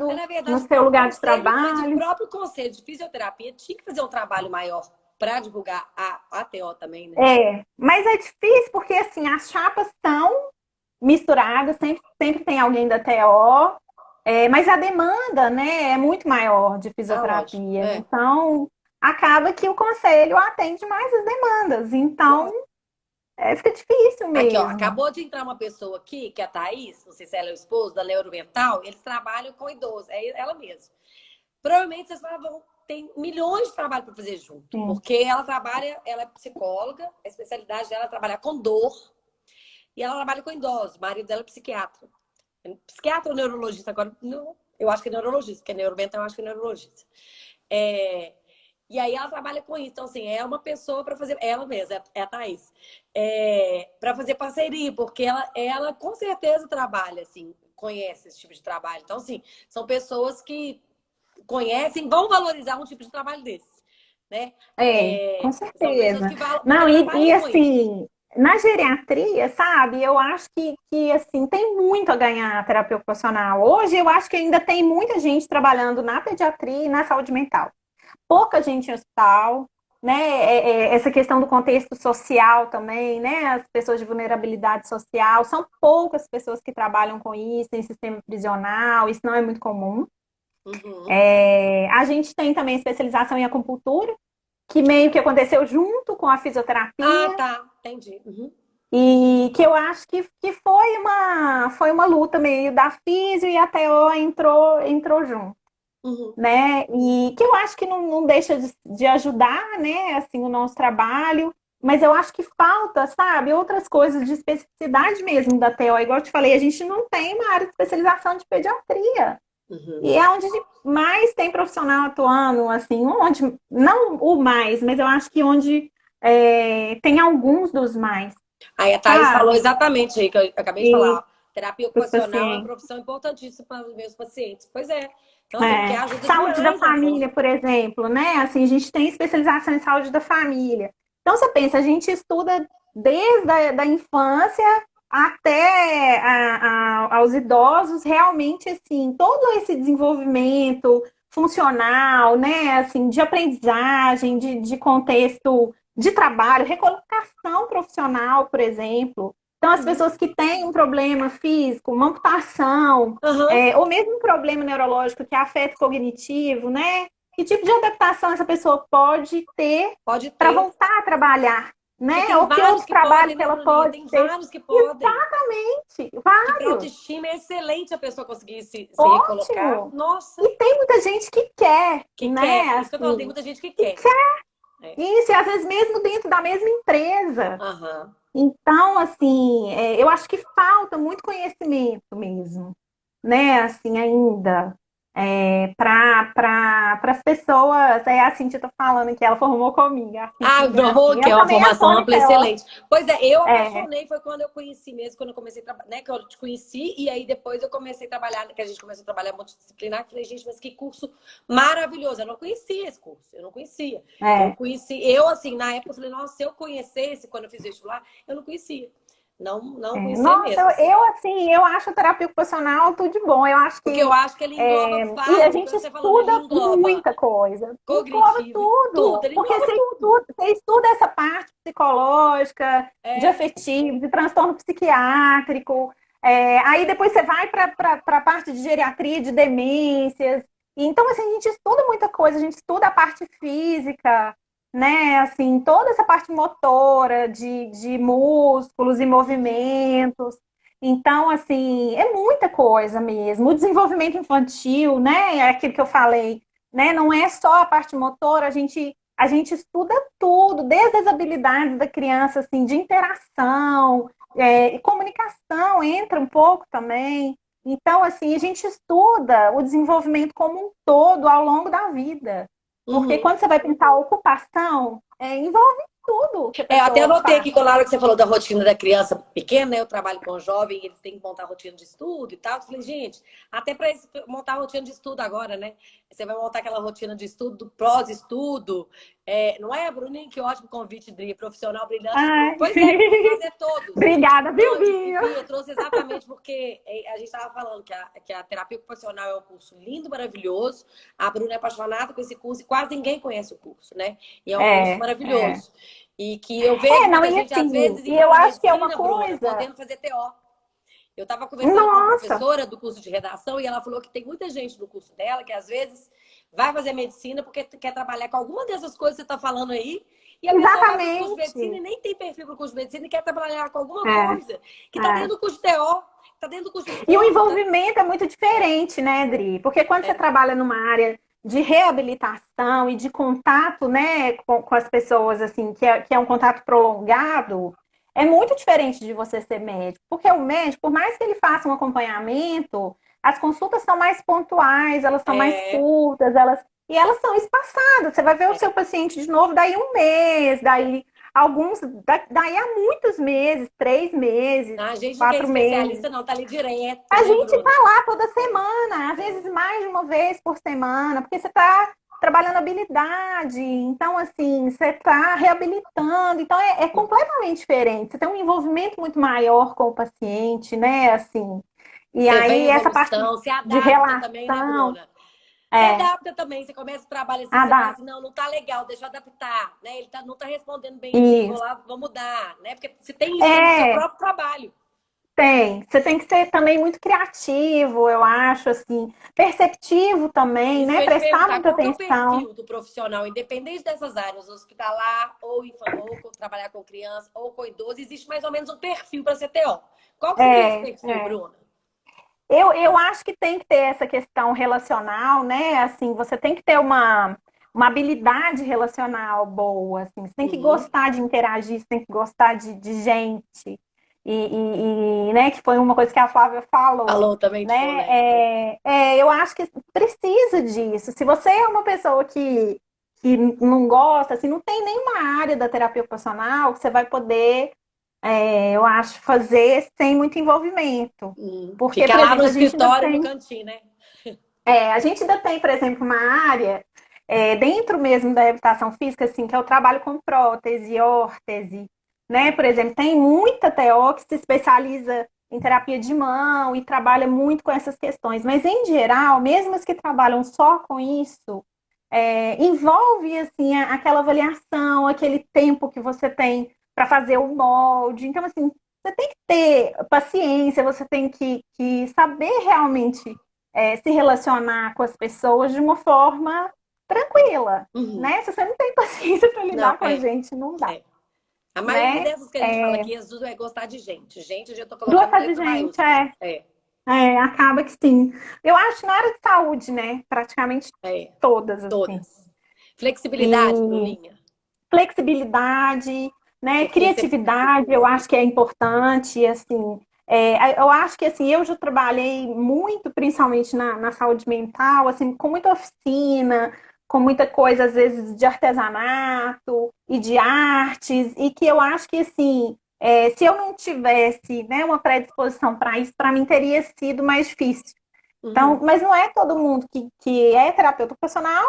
Mas, acomodando na no verdade, o seu próprio lugar de conselho, mas o trabalho. próprio conselho de fisioterapia tinha que fazer um trabalho maior para divulgar a TO também, né? Mas é difícil porque assim, as chapas são misturadas, sempre tem alguém da TO, mas a demanda, né, é muito maior de Ah, lógico. fisioterapia. É, Então, acaba que o conselho atende mais as demandas. Então, claro. fica difícil Aqui, ó, mesmo. acabou de entrar uma pessoa aqui, que é a Thaís, não sei se ela é o esposo, da Neuromental, eles trabalham com idosos, é ela mesma. Provavelmente vocês vão tem milhões de trabalho para fazer junto, Sim. porque ela trabalha, ela é psicóloga, a especialidade dela é trabalhar com dor, e ela trabalha com idosos, o marido dela é psiquiatra. Psiquiatra ou neurologista? Agora, não, eu acho que é neurologista, porque é neuromental, eu acho que é neurologista. E aí ela trabalha com isso. Então, assim, é uma pessoa para fazer. Ela mesma, é a Thaís. Para fazer parceria, porque ela com certeza trabalha, assim, conhece esse tipo de trabalho. Então, assim, são pessoas que conhecem, vão valorizar um tipo de trabalho desse, né? Com São pessoas certeza. que Não, trabalham com isso. assim, na geriatria, sabe, eu acho que assim, tem muito a ganhar a terapia ocupacional. Hoje eu acho que ainda tem muita gente trabalhando na pediatria e na saúde mental. Pouca gente em hospital, né? Essa questão do contexto social também, né? As pessoas de vulnerabilidade social, são poucas pessoas que trabalham com isso em sistema prisional, isso não é muito comum. Uhum. A gente tem também especialização em acupuntura, que meio que aconteceu junto com a Ah, fisioterapia, tá. Entendi. Uhum. e que eu acho que foi uma luta meio da fisio e a TO entrou junto. Uhum. Né? E que eu acho que não deixa de ajudar, né, assim, o nosso trabalho, mas eu acho que falta, sabe, outras coisas de especificidade mesmo da TO. Igual eu te falei, a gente não tem uma área de especialização de pediatria. Uhum. E é onde mais tem profissional atuando, assim, onde, não o mais, mas eu acho que onde tem alguns dos mais, Aí a Thaís falou sabe? exatamente aí, que eu acabei de falar. E Ó, terapia os ocupacional é uma pacientes. profissão importantíssima para os meus pacientes. Pois é. Então, assim, porque ajuda Saúde da demais a conta. família, por exemplo, né? Assim, a gente tem especialização em saúde da família. Então, você pensa, a gente estuda desde da infância até aos idosos, realmente, assim, todo esse desenvolvimento funcional, né? Assim, de aprendizagem, de contexto de trabalho, recolocação profissional, por exemplo. Então, as Uhum. pessoas que têm um problema físico, uma amputação, Uhum. ou mesmo um problema neurológico que é afeto cognitivo, né? Que tipo de adaptação essa pessoa pode ter Pode para ter. voltar a trabalhar, Porque né? tem Ou que vários outro que trabalho podem, que né, ela Bruninha? pode Tem ter. vários que podem. Exatamente, Que para vários. autoestima é excelente a pessoa conseguir se recolocar. Ótimo. Nossa, E tem muita gente que quer, que quer. né? Isso que eu falo, tem Assim, muita gente que que quer. quer É. isso, e às vezes mesmo dentro da mesma empresa. Aham. Então, assim, eu acho que falta muito conhecimento mesmo, né? Assim, ainda. Para as pessoas, a Cintia tá falando que ela formou comigo, a Ah, fisioterapia. que Eu é uma também formação atuo em ampla TO. excelente. Pois é, eu É, apaixonei, foi quando eu conheci mesmo, quando eu comecei a trabalhar, né? Que eu te conheci, e aí depois eu comecei a trabalhar, que a gente começou a trabalhar multidisciplinar, que falei, gente, mas que curso maravilhoso. Eu não conhecia esse curso, eu não conhecia. é. Assim, na época, eu falei, nossa, se eu conhecesse quando eu fiz vestibular, eu não conhecia. Não conhecia Nossa, mesmo, assim. assim, eu acho a terapia ocupacional tudo de bom. Eu acho Porque eu que acho que ele engloba e a vários, gente igual você falou, né? Ele estuda engloba muita coisa, engloba cognitivo, tudo, tudo, ele porque engloba tudo. você estuda essa parte psicológica, de É. afetivo, de transtorno psiquiátrico, aí depois você vai para a parte de geriatria, de demências. Então, assim, a gente estuda muita coisa, a gente estuda a parte física, né? Assim, toda essa parte motora, de músculos e movimentos. Então, assim, é muita coisa mesmo. O desenvolvimento infantil, né? É aquilo que eu falei, né? Não é só a parte motora, a gente estuda tudo, desde as habilidades da criança, assim, de interação, e comunicação entra um pouco também. Então, assim, a gente estuda o desenvolvimento como um todo ao longo da vida. Porque Uhum. quando você vai pensar a ocupação, envolve tudo que a Até pessoa anotei faz. aqui, na hora que você falou da rotina da criança pequena, né? Eu trabalho com jovem, eles têm que montar rotina de estudo e tal. Eu falei, gente, até para montar rotina de estudo agora, né? Você vai montar aquela rotina de estudo, pós-estudo. Não é, Bruninho? Que ótimo convite, Dri, profissional brilhante de tudo. Ai. Pois é, vamos fazer todos. Obrigada, viu, Não, Binho? Bia, eu trouxe exatamente porque a gente estava falando que a terapia ocupacional é um curso lindo, maravilhoso. A Bruna é apaixonada com esse curso e quase ninguém conhece o curso, né? E é um curso É. maravilhoso. E que eu vejo Não, muita e gente, às assim, vezes, e indo eu para acho que é uma medicina, Bruna, coisa. podendo fazer TO. Eu estava conversando com uma Nossa, professora do curso de redação e ela falou que tem muita gente no curso dela que, às vezes, vai fazer medicina porque quer trabalhar com alguma dessas coisas que você está falando aí. E a pessoa vai para o curso de medicina e nem tem perfil para o curso de medicina e quer trabalhar com alguma coisa que está dentro do curso de TO, está dentro do curso de E o envolvimento é muito diferente, né, Dri? Porque quando você trabalha numa área de reabilitação e de contato, né, com as pessoas, assim, que é um contato prolongado, é muito diferente de você ser médico. Porque o médico, por mais que ele faça um acompanhamento, as consultas são mais pontuais, elas são mais curtas, e elas são espaçadas. Você vai ver o seu paciente de novo daí um mês, daí daí há muitos meses, 3 meses, a gente 4 não é especialista, meses. não, tá ali direto. A né, gente Bruna? tá lá toda semana, às vezes mais de uma vez por semana, porque você tá trabalhando habilidade, então assim, você tá reabilitando, então é completamente diferente. Você tem um envolvimento muito maior com o paciente, né? Assim, e Você vê aí essa parte evolução, se de adapta também, né, relação, Bruna? Você adapta também, você começa o trabalho assim, você fala assim, não tá legal, deixa eu adaptar, né? Ele não tá respondendo bem assim, vou lá, vou mudar, né? Porque você tem isso no seu próprio trabalho. Tem. Você tem que ser também muito criativo, eu acho, assim, perceptivo também, Isso né? que eu ia te Prestar perguntar, muita qual que é o atenção. perfil do profissional, independente dessas áreas, hospitalar, ou trabalhar com criança, ou com idoso, existe mais ou menos um perfil para CTO. Qual que seria esse perfil, Bruna? Eu acho que tem que ter essa questão relacional, né? Assim, você tem que ter uma habilidade relacional boa, assim. Você tem que gostar de interagir, você tem que gostar de gente. Né, que foi uma coisa que a Flávia falou. Também, né? Eu acho que precisa disso. Se você é uma pessoa que não gosta, assim, não tem nenhuma área da terapia ocupacional que você vai poder, eu acho, fazer sem muito envolvimento. Porque, fica por lá exemplo, no a gente ainda escritório, tem, no cantinho, né? a gente ainda tem, por exemplo, uma área dentro mesmo da reabilitação física, assim, que é o trabalho com prótese, órtese, né? Por exemplo, tem muita TO que se especializa em terapia de mão e trabalha muito com essas questões. Mas, em geral, mesmo as que trabalham só com isso, envolve, assim, aquela avaliação, aquele tempo que você tem para fazer o molde. Então, assim, você tem que ter paciência, você tem que saber realmente se relacionar com as pessoas de uma forma tranquila, né? Se você não tem paciência para lidar com a gente, não dá. A maioria né? dessas que a gente fala aqui, às vezes, é gostar de gente. Gente, eu já tô colocando Gostar de letra gente, maiúscula. acaba que sim. Eu acho na área de saúde, né? Praticamente todas, assim. Todas. Flexibilidade, Bruninha. Flexibilidade, né? Porque criatividade, eu acho que é importante, assim. Eu acho que assim, eu já trabalhei muito, principalmente na saúde mental, assim, com muita oficina, com muita coisa, às vezes, de artesanato e de artes, e que eu acho que assim, se eu não tivesse, né, uma predisposição para isso, para mim teria sido mais difícil. Então, mas não é todo mundo que é terapeuta ocupacional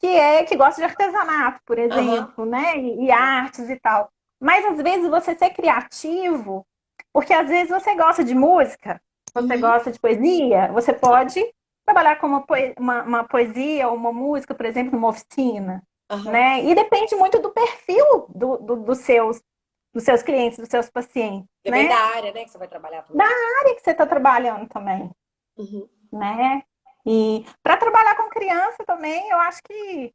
que gosta de artesanato, por exemplo, né? E artes e tal. Mas às vezes você ser criativo, porque às vezes você gosta de música, você gosta de poesia, você pode trabalhar com uma poesia ou uma música, por exemplo, numa oficina, né? E depende muito do perfil dos seus clientes, dos seus pacientes. Depende né? da área, né, que você vai trabalhar também. Da área que você está trabalhando também, né? E para trabalhar com criança também, eu acho que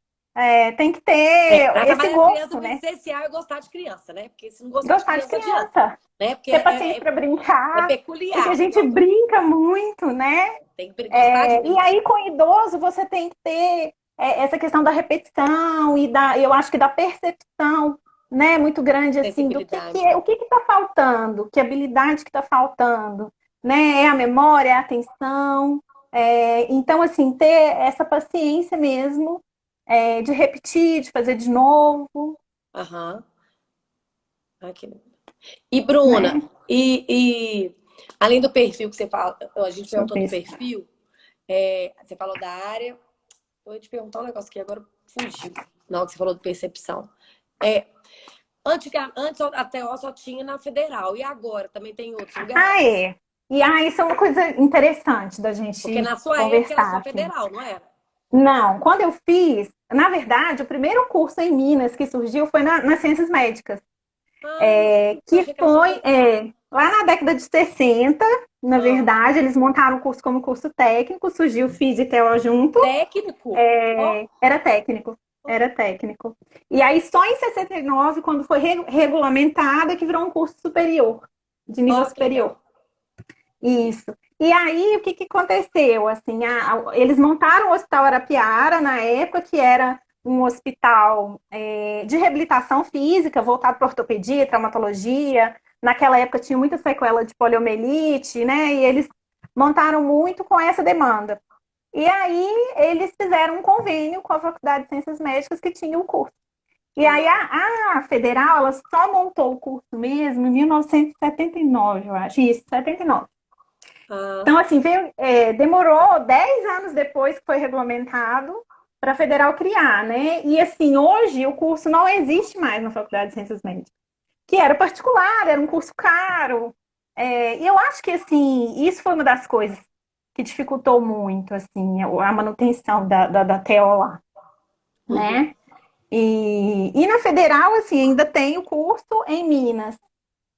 tem que ter esse gosto, né? O essencial é gostar de criança, né? Porque se não gostar Gostar de criança, de criança. né? Porque ter paciência para brincar. É peculiar. Porque a gente brinca muito, né? Tem que gostar de brincar. E aí, com idoso, você tem que ter essa questão da repetição e eu acho que da percepção, né? Muito grande, assim, do o que está faltando, que habilidade que está faltando, né? É a memória, é a atenção. Então, assim, ter essa paciência mesmo de repetir, de fazer de novo. E, Bruna, né? e além do perfil que você fala, a gente perguntou do perfil, você falou da área, eu ia te perguntar um negócio que agora fugiu, não, que você falou de percepção. Antes a TO só tinha na Federal, e agora também tem outros lugares? E isso é uma coisa interessante da gente Porque na sua conversar, época era só Federal, não era? Não, quando eu fiz, na verdade, o primeiro curso em Minas que surgiu foi nas Ciências Médicas. Que foi lá na década de 60, na verdade, eles montaram o curso como curso técnico, surgiu Físio e TO junto. Técnico? Era técnico, era técnico. E aí, só em 69, quando foi regulamentado, que virou um curso superior, de nível superior. Isso. E aí, o que aconteceu? Assim, eles montaram o Hospital Arapiara, na época, que era um hospital de reabilitação física, voltado para ortopedia, traumatologia. Naquela época tinha muita sequela de poliomielite, né? E eles montaram muito com essa demanda. E aí, eles fizeram um convênio com a Faculdade de Ciências Médicas, que tinha o curso. E aí, a Federal, ela só montou o curso mesmo em 1979, eu acho. Isso, 79. Então, assim, demorou 10 anos depois que foi regulamentado para a Federal criar, né? E, assim, hoje o curso não existe mais na Faculdade de Ciências Médicas, que era particular, era um curso caro. E eu acho que, assim, isso foi uma das coisas que dificultou muito, assim, a manutenção da TO lá, né? E na Federal, assim, ainda tem o curso em Minas.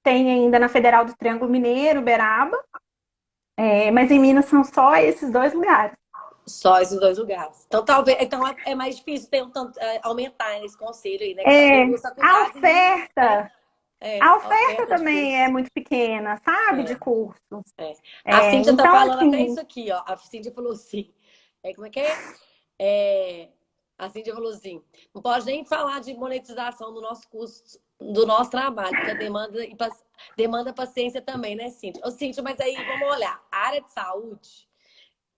Tem ainda na Federal do Triângulo Mineiro, Uberaba. Mas em Minas são só esses 2 lugares. Só esses 2 lugares. Então, talvez, é mais difícil ter aumentar esse conselho aí, né? A oferta. A oferta também é curso. muito pequena, sabe? De cursos. A Cíntia então, tá falando assim, até isso aqui, ó. A Cíntia falou assim. Como é que é? A Cíntia falou assim: não pode nem falar de monetização do nosso curso, do nosso trabalho, porque demanda paciência também, né, Cíntia? Ô, Cíntia, mas aí vamos olhar. A área de saúde,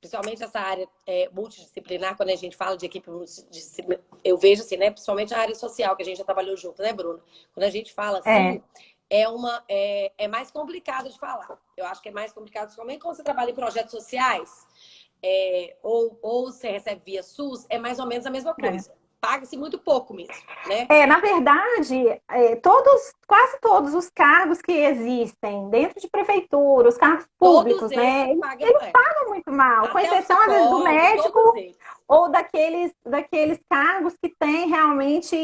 principalmente essa área multidisciplinar, quando a gente fala de equipe multidisciplinar, eu vejo assim, né? Principalmente a área social, que a gente já trabalhou junto, né, Bruna? Quando a gente fala assim, é mais complicado de falar. Eu acho que é mais complicado, principalmente quando você trabalha em projetos sociais, ou você recebe via SUS, é mais ou menos a mesma coisa. Paga-se muito pouco mesmo, né? Na verdade, quase todos os cargos que existem dentro de prefeitura, os cargos públicos, né? Eles pagam muito mal, com exceção, às vezes, do médico ou daqueles cargos que tem realmente,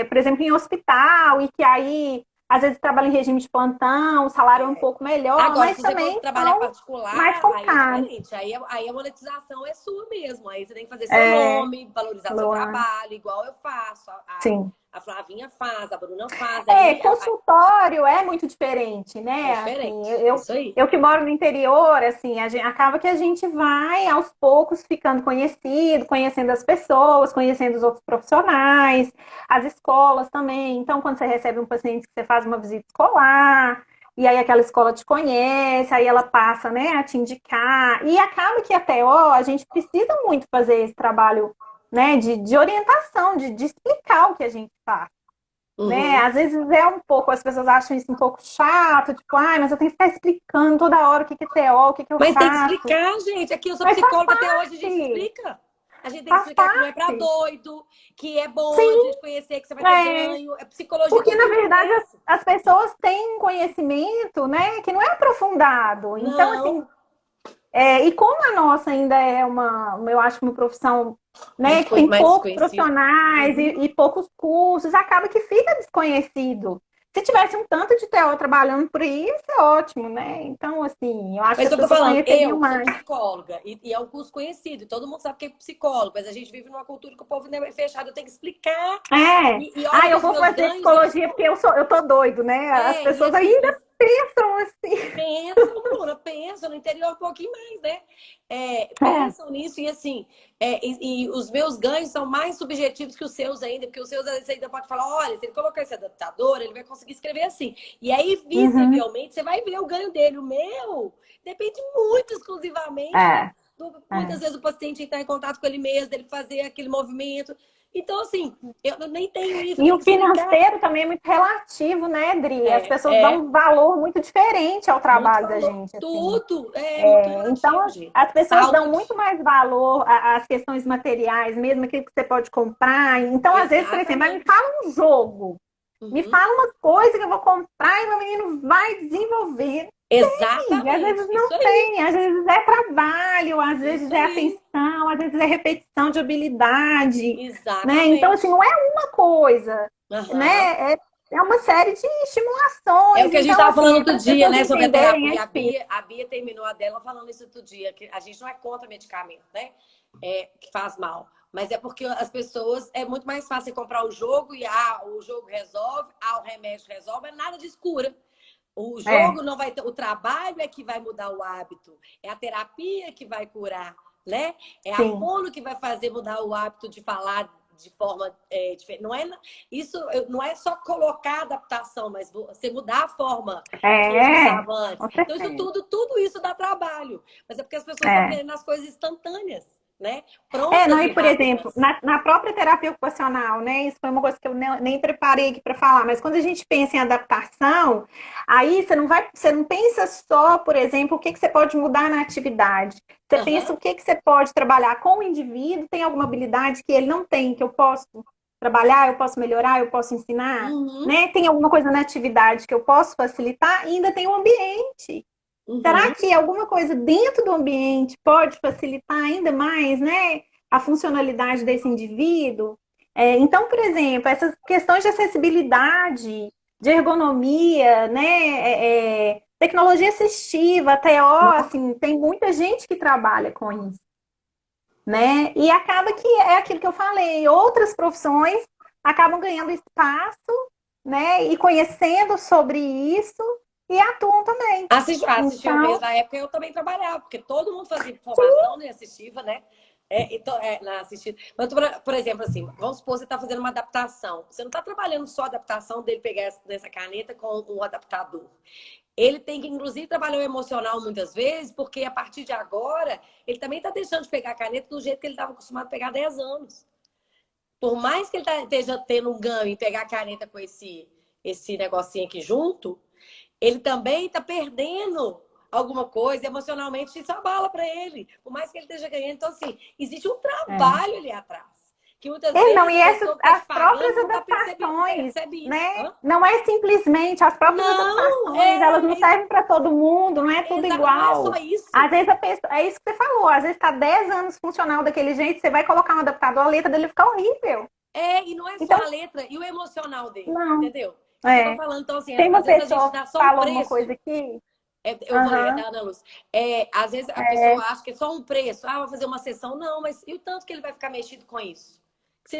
por exemplo, em hospital, e que aí, às vezes, trabalha em regime de plantão, o salário é um pouco melhor, agora, mas se você também for trabalhar particular, mais aí é complicados. diferente. Aí a monetização é sua mesmo. Aí você tem que fazer seu nome, valorizar seu trabalho, igual eu faço. Sim. A Flavinha faz, a Bruna faz. Consultório é muito diferente, né? É diferente. Assim, Isso aí. eu que moro no interior, assim, acaba que a gente vai aos poucos ficando conhecido, conhecendo as pessoas, conhecendo os outros profissionais, as escolas também. Então, quando você recebe um paciente, você faz uma visita escolar, e aí aquela escola te conhece, aí ela passa, né, a te indicar. E acaba que até a gente precisa muito fazer esse trabalho, né, de orientação, de explicar o que a gente faz. Né? Às vezes as pessoas acham isso um pouco chato, tipo, mas eu tenho que ficar explicando toda hora o que é TO, o que eu faço. Mas tem que explicar, gente. Aqui eu sou psicóloga, até hoje a gente explica. A gente tem que explicar que não é pra doido, que é bom a gente conhecer, que você vai ter ganho. É psicologia. Porque, na verdade, as pessoas têm um conhecimento, né, que não é aprofundado. Não. Então, assim, e como a nossa ainda é eu acho, uma profissão, né, que tem poucos profissionais e poucos cursos, acaba que fica desconhecido. Se tivesse um tanto de TO trabalhando por aí, ia ser ótimo, né? Então, assim, eu acho que as pessoas conheceriam mais. Eu sou psicóloga e é um curso conhecido, todo mundo sabe que é psicólogo, mas a gente vive numa cultura que o povo ainda é fechado, eu tenho que explicar. Eu vou fazer psicologia porque eu tô doido, né? As pessoas ainda pensam assim. Pensam, Bruna, pensam no interior um pouquinho mais, né? Pensam nisso e assim, e os meus ganhos são mais subjetivos que os seus ainda, porque os seus às vezes você ainda pode falar, olha, se ele colocar esse adaptador, ele vai conseguir escrever assim. E aí, visivelmente, você vai ver o ganho dele. O meu depende muito exclusivamente. Muitas vezes o paciente entrar em contato com ele mesmo, dele fazer aquele movimento. Então, assim, eu nem tenho isso. E o financeiro também é muito relativo, né, Dri? As pessoas dão um valor muito diferente ao trabalho da gente. Assim. Tudo muito relativo, então, gente. as pessoas dão muito mais valor às questões materiais, mesmo aquilo que você pode comprar. Então, às vezes, por exemplo, me fala um jogo. Me fala uma coisa que eu vou comprar e meu menino vai desenvolver. Exatamente. Às vezes não tem, às vezes é trabalho, às vezes é atenção, às vezes é repetição de habilidade. Exatamente. Né? Então, assim, não é uma coisa, né? é uma série de É estimulações. o que a gente Então, estava assim, falando é para outro as dia, pessoas né, sobre a entenderem, é terapia. difícil. A Bia terminou a dela falando isso outro dia, que a gente não é contra medicamento, né? Que faz mal. Mas é porque as pessoas, é muito mais fácil você comprar o jogo e o jogo resolve, o remédio resolve, é nada de cura. O É, jogo não vai ter, o trabalho é que vai mudar o hábito, é a terapia que vai curar, né? É a sim. fono que vai fazer mudar o hábito de falar de forma diferente. Isso não é só colocar adaptação, mas você mudar a forma que ele É, usava antes. com Então, isso certeza. tudo isso dá trabalho. Mas é porque as pessoas estão É. querendo as coisas instantâneas, né? Não, Prontas e e por exemplo, rápidas. na própria terapia ocupacional, né? Isso foi uma coisa que eu nem preparei aqui para falar, mas quando a gente pensa em adaptação, aí você não pensa só, por exemplo, o que que você pode mudar na atividade. Você pensa Aham. o que que você pode trabalhar com o indivíduo, tem alguma habilidade que ele não tem, que eu posso trabalhar, eu posso melhorar, eu posso ensinar, Uhum. né? Tem alguma coisa na atividade que eu posso facilitar, e ainda tem o ambiente. Será Uhum. que alguma coisa dentro do ambiente pode facilitar ainda mais, né, a funcionalidade desse indivíduo? Então, por exemplo, essas questões de acessibilidade, de ergonomia, né, tecnologia assistiva, TO, assim, tem muita gente que trabalha com isso, né? E acaba que é aquilo que eu falei, outras profissões acabam ganhando espaço, né, e conhecendo sobre isso e atuam também. Assistiu Então, mesmo na época eu também trabalhava, porque todo mundo fazia formação né, assistiva, né? Na assistida. Mas, por exemplo, assim, vamos supor que você está fazendo uma adaptação. Você não está trabalhando só a adaptação dele pegar essa caneta com um adaptador. Ele tem que, inclusive, trabalhar o emocional muitas vezes, porque a partir de agora, ele também está deixando de pegar a caneta do jeito que ele estava acostumado a pegar há 10 anos. Por mais que ele esteja tendo um ganho em pegar a caneta com esse negocinho aqui junto, ele também está perdendo alguma coisa emocionalmente, isso abala para ele, por mais que ele esteja ganhando. Então, assim, existe um é. trabalho ali atrás, que muitas Não, vezes e a essas, pessoa que está te as pagando próprias não está percebendo, não adaptações, percebe isso. né? Hã? Não é simplesmente as próprias Não, adaptações, elas não servem para todo mundo, não é tudo não é só igual. Às isso. vezes a pessoa, é isso que você falou, às vezes está 10 anos funcional daquele jeito, você vai colocar um adaptador, a letra dele fica horrível. E não é só Então, a letra e o emocional dele, não, entendeu? Isso que eu tô é. falando. Então, assim, Tem às uma vezes a gente pessoa que dá só um falou uma coisa preço. aqui, Eu vou ler, aham, da Ana Lúcia. Às vezes a pessoa acha que é só um preço. Vai fazer uma sessão. Não, mas e o tanto que ele vai ficar mexido com isso?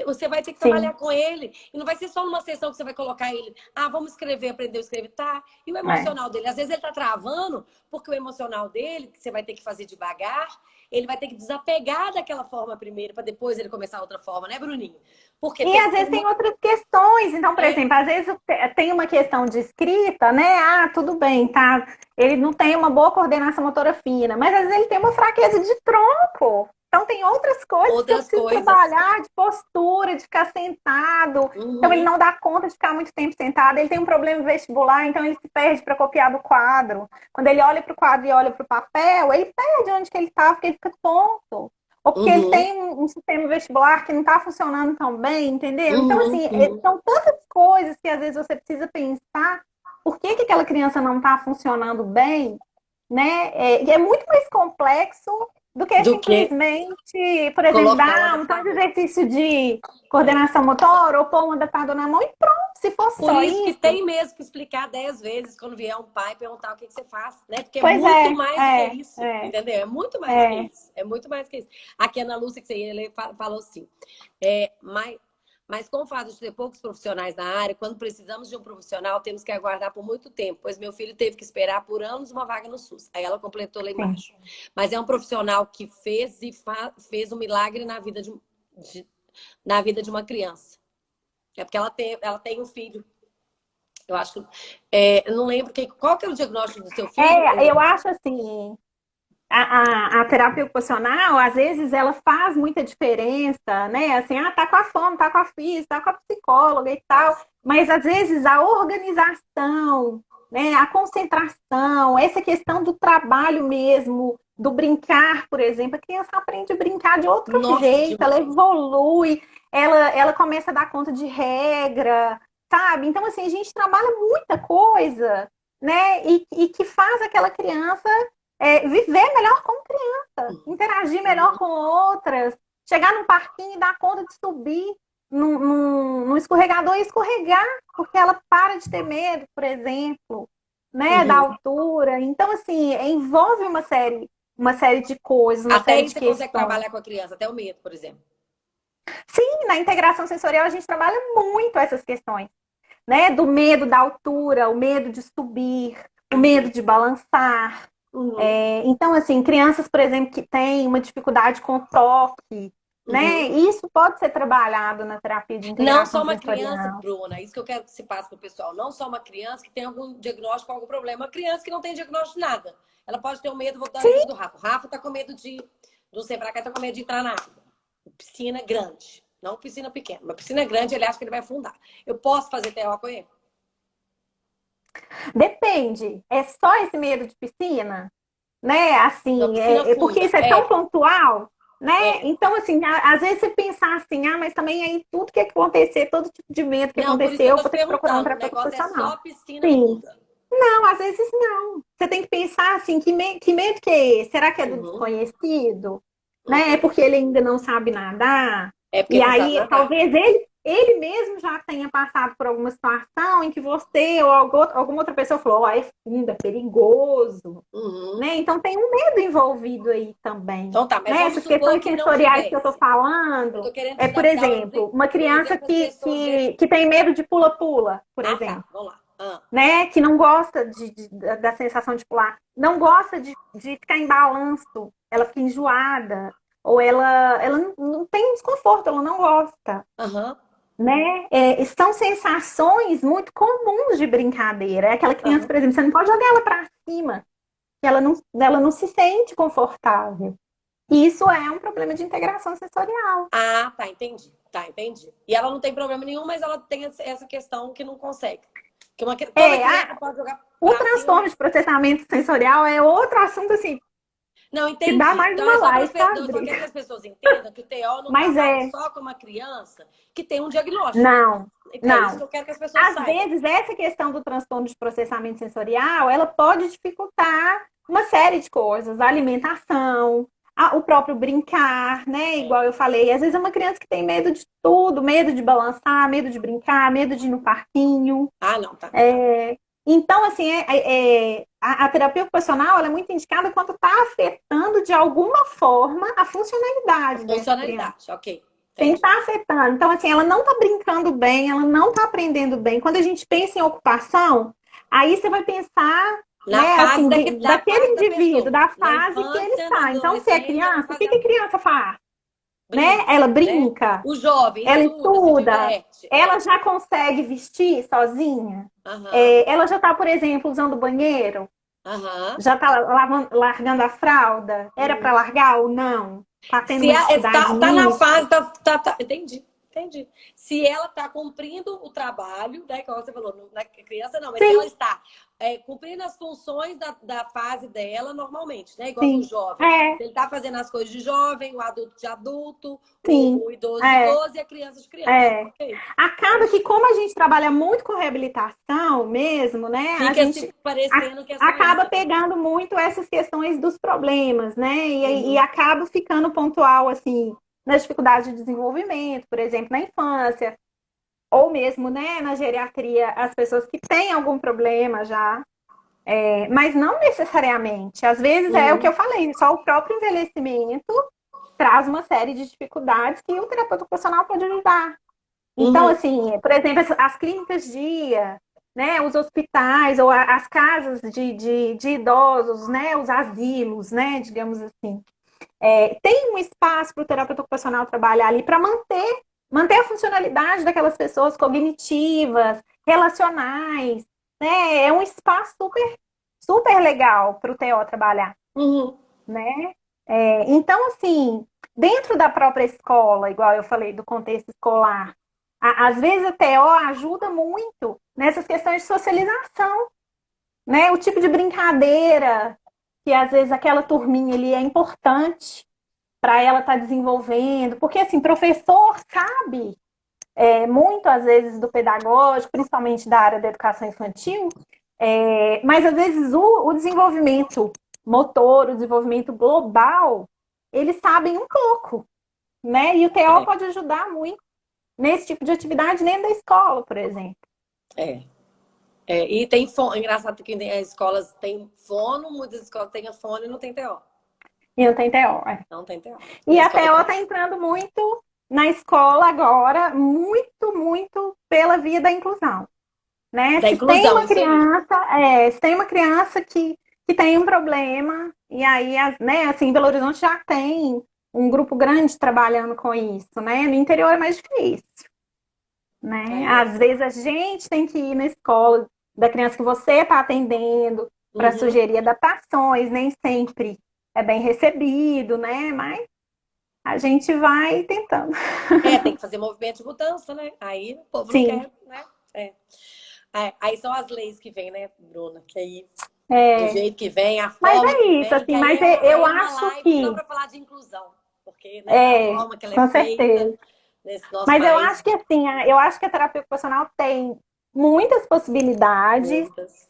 Você vai ter que trabalhar sim, com ele. E não vai ser só numa sessão que você vai colocar ele. Vamos escrever, aprender a escrever. Tá. E o é. emocional dele? Às vezes ele tá travando, porque o emocional dele, que você vai ter que fazer devagar, ele vai ter que desapegar daquela forma primeiro, para depois ele começar outra forma, né, Bruninho? Porque E às tem vezes tem muito. outras questões. Então, por exemplo, às vezes tem uma questão de escrita, né? Tudo bem, tá? Ele não tem uma boa coordenação motora fina, mas às vezes ele tem uma fraqueza de tronco. Então, tem outras coisas que eu Outras preciso coisas. trabalhar, de postura, de ficar sentado. Então, ele Uhum, não dá conta de ficar muito tempo sentado. Ele tem um problema vestibular, então ele se perde para copiar do quadro. Quando ele olha para o quadro e olha para o papel, ele perde onde que ele está, porque ele fica tonto. Ou porque ele uhum, tem um sistema vestibular que não está funcionando tão bem, entendeu? Então, uhum, assim, uhum. são tantas coisas que às vezes você precisa pensar por que que aquela criança não está funcionando bem, né? E é muito mais complexo do que Do que simplesmente, por exemplo, colocar o dar um tanto de adaptador. exercício de É. coordenação motora ou pôr um adaptador na mão e pronto. Se fosse Por só isso que isso, tem mesmo que explicar 10 vezes quando vier um pai perguntar o que você faz, né? Porque é pois muito mais do que isso, é, entendeu? É muito mais que é. isso. É muito mais que isso. Aqui a Ana Lúcia, que você ia ler, falou assim: é, mas, mas com o fato de ter poucos profissionais na área, quando precisamos de um profissional, temos que aguardar por muito tempo, pois meu filho teve que esperar por anos uma vaga no SUS. Aí ela completou lá Sim. embaixo. Mas é um profissional que fez fez um milagre na vida de uma criança. É porque ela tem um filho. Eu acho que. Eu não lembro qual que é o diagnóstico do seu filho. Eu acho assim, a terapia ocupacional, às vezes, ela faz muita diferença, né? Assim, tá com a fono, tá com a física, tá com a psicóloga e tal, Faz. mas às vezes a organização, né? A concentração, essa questão do trabalho mesmo, do brincar, por exemplo, a criança aprende a brincar de outro Nossa, jeito, ela demais. evolui, ela começa a dar conta de regra, sabe? Então, assim, a gente trabalha muita coisa, né? E que faz aquela criança viver melhor com criança, interagir melhor com outras, chegar num parquinho e dar conta de subir, num escorregador e escorregar, porque ela para de ter medo, por exemplo, né, da Uhum. altura. Então, assim, envolve uma série de coisas, uma Até série aí de você consegue questões. trabalhar com a criança, até o medo, por exemplo. Sim, na integração sensorial a gente trabalha muito essas questões, né? Do medo da altura, o medo de subir, o medo de balançar. Uhum. Então, assim, crianças, por exemplo, que têm uma dificuldade com toque, né? Uhum. Isso pode ser trabalhado na terapia de Não só integração uma criança, sensorial. Bruna, isso que eu quero que se passe para o pessoal. Não só uma criança que tem algum diagnóstico, algum problema. Uma criança que não tem diagnóstico de nada. Ela pode ter um medo, vou dar o exemplo do Rafa. O Rafa tá com medo de, do Sebrae, tá com medo de entrar na água. Piscina grande. Não piscina pequena. Uma piscina grande, ele acha que ele vai afundar. Eu posso fazer TO com ele? Depende. É só esse medo de piscina? Né? Então, Assim, piscina porque funda. isso é tão pontual, né? É. Então, assim, às vezes você pensar assim, mas também aí tudo que acontecer, todo tipo de medo que Não, por isso que acontecer, eu eu tô vou te ter que procurar um perguntando. O terapeuta negócio é profissional. só piscina Sim. funda. Não, às vezes não. Você tem que pensar assim, que medo que é esse? Será que é do Uhum. desconhecido? Né? É Uhum. porque ele ainda não sabe nadar? É porque E ele não sabe aí, nadar. talvez ele mesmo já tenha passado por alguma situação em que você ou alguma outra pessoa falou, é fundo, é perigoso. Uhum. Né? Então tem um medo envolvido aí também. Então tá, mas Né? vamos Essas supor questões que não sensoriais que eu estou tivesse. Eu falando, tô querendo te por dar exemplo, uma um criança exemplo para as pessoas verem. que tem medo de pula-pula, por Ah, tá. exemplo, Vamos lá. Ah. né? Que não gosta da sensação de pular, não gosta de ficar em balanço, ela fica enjoada, ou ela não tem desconforto, ela não gosta. Aham. Né? São sensações muito comuns de brincadeira. É aquela criança, Aham. por exemplo, você não pode jogar ela para cima, que ela não se sente confortável. E isso é um problema de integração sensorial. Ah, tá, entendi. Tá, entendi. E ela não tem problema nenhum, mas ela tem essa questão que não consegue. Que toda É, criança pode jogar o pra cima, transtorno mas. de processamento sensorial é outro assunto assim Não, que dá entendi. mais Então é uma só para live, não, eu só sabe? quero que as pessoas entendam que o TO não Mas trabalha só com uma criança que tem um diagnóstico. não, Então é isso que não. eu quero que as pessoas Às saibam. vezes essa questão do transtorno de processamento sensorial, ela pode dificultar uma série de coisas, a alimentação, o próprio brincar, né? É. Igual eu falei, às vezes é uma criança que tem medo de tudo, medo de balançar, medo de brincar, medo de ir no parquinho. Ah, não, tá. Então, assim, a terapia ocupacional ela é muito indicada quando está afetando de alguma forma a funcionalidade dessa criança. Funcionalidade, ok. Tem que Entendi. estar afetando. Então, assim, ela não está brincando bem, ela não está aprendendo bem. Quando a gente pensa em ocupação, aí você vai pensar, Na né, fase assim, da daquele fase da indivíduo, pessoa. da Na fase que ele infância, na está. Então, se é adolescência, na criança, o fase que a adulta. criança faz? Né? Brinca, Ela né? brinca, O jovem ela estuda, se estuda, diverte. ela já consegue vestir sozinha, Aham, ela já está, por exemplo, usando o banheiro, aham. já está largando a fralda, era para Uhum. largar ou não? Está tendo Se uma dificuldade tá na nisso? fase, entendi, entendi. Se ela está cumprindo o trabalho, né, como você falou, na criança não, mas se ela Sim, está cumprindo as funções da fase dela normalmente, né? Igual no sim. jovem. É, Se ele está fazendo as coisas de jovem, o adulto de adulto, sim. o idoso de É. idoso e a criança de criança. Ok. Acaba que, como a gente trabalha muito com reabilitação mesmo, né? A Fica se gente parecendo que é só acaba isso. pegando muito essas questões dos problemas, né? E Uhum. acaba ficando pontual, assim, nas dificuldades de desenvolvimento, por exemplo, na infância, ou mesmo, né, na geriatria, as pessoas que têm algum problema já, mas não necessariamente. Às vezes é o que Uhum. eu falei, só o próprio envelhecimento traz uma série de dificuldades que o terapeuta ocupacional pode ajudar. Então, Uhum. assim, por exemplo, as clínicas dia, né, os hospitais ou as casas de idosos, né, os asilos, né, digamos assim, tem um espaço para o terapeuta ocupacional trabalhar ali para manter a funcionalidade daquelas pessoas cognitivas, relacionais, né? É um espaço super legal para o TO trabalhar, Uhum. né? Então, assim, dentro da própria escola, igual eu falei do contexto escolar, às vezes a TO ajuda muito nessas questões de socialização, né? O tipo de brincadeira que às vezes aquela turminha ali é importante para ela estar desenvolvendo, porque assim, professor sabe muito às vezes do pedagógico, principalmente da área da educação infantil, mas às vezes o desenvolvimento motor, o desenvolvimento global, eles sabem um pouco, né? E o TO É. pode ajudar muito nesse tipo de atividade dentro da escola, por exemplo. E tem fono. Engraçado que as escolas têm fono, muitas escolas têm fono e não tem TO. E não tem TO. Não tem TO. E a TO está entrando muito na escola agora, muito pela via da inclusão. Né? Da inclusão, se tem uma criança que tem um problema, e aí, né, assim, Belo Horizonte já tem um grupo grande trabalhando com isso, né? No interior é mais difícil, né? Às vezes a gente tem que ir na escola da criança que você está atendendo para sugerir adaptações, nem sempre é bem recebido, né? Mas a gente vai tentando. Tem que fazer movimento de mudança, né? Aí o povo Sim. não quer, né? Aí são as leis que vêm, né, Bruna? Que aí, do jeito que vem, a forma mas é isso, que vem, assim, mas eu acho que... só para falar de inclusão, porque né, a forma que ela é feita nesse nosso mas país... eu acho que, assim, eu acho que a terapia ocupacional tem muitas possibilidades,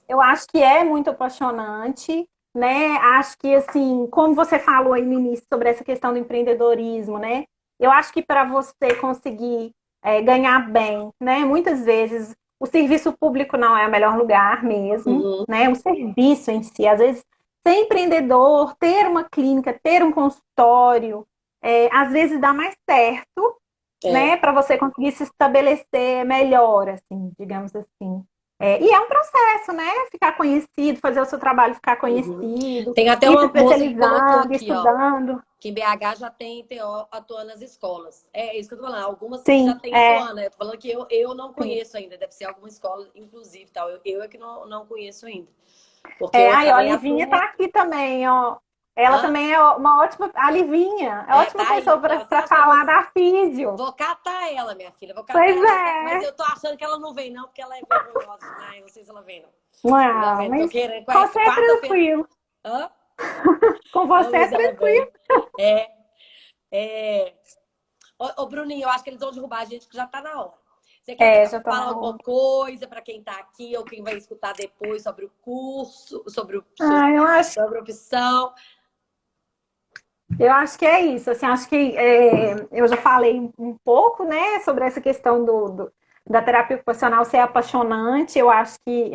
eu acho que é muito apaixonante, né? Acho que, assim, como você falou aí no início sobre essa questão do empreendedorismo, né? Eu acho que para você conseguir ganhar bem, né? Muitas vezes o serviço público não é o melhor lugar mesmo, né? O serviço em si, às vezes, ser empreendedor, ter uma clínica, ter um consultório, às vezes dá mais certo, né? Para você conseguir se estabelecer melhor, assim, digamos assim. E é um processo, né? Ficar conhecido, fazer o seu trabalho ficar conhecido, tem até ir uma se especializando, estudando. Ó, que em BH já tem TO atuando nas escolas. É isso que eu tô falando. Algumas Sim, já tem atuando, né? Eu tô falando que eu não conheço ainda. Deve ser alguma escola, inclusive, tal. Eu é que não conheço ainda. Porque Aí, ó, a Livinha tá aqui também, ó. Ela também é uma ótima... A Livinha é ótima tá pessoa para falar da físio. Vou catar ela, minha filha. Vou catar pois ela. Mas eu tô achando que ela não vem, não, porque ela é vergonhosa demais. Não sei se ela vem, não. Não, mas tô querendo. com você é tranquilo. Hã? Com você é tranquilo. Ô, Bruninho, eu acho que eles vão derrubar a gente, que já tá na hora. Você quer falar alguma coisa para quem tá aqui ou quem vai escutar depois sobre o curso, sobre a opção? Eu acho que é isso. Assim, acho que eu já falei um pouco, né, sobre essa questão da terapia ocupacional ser apaixonante. Eu acho que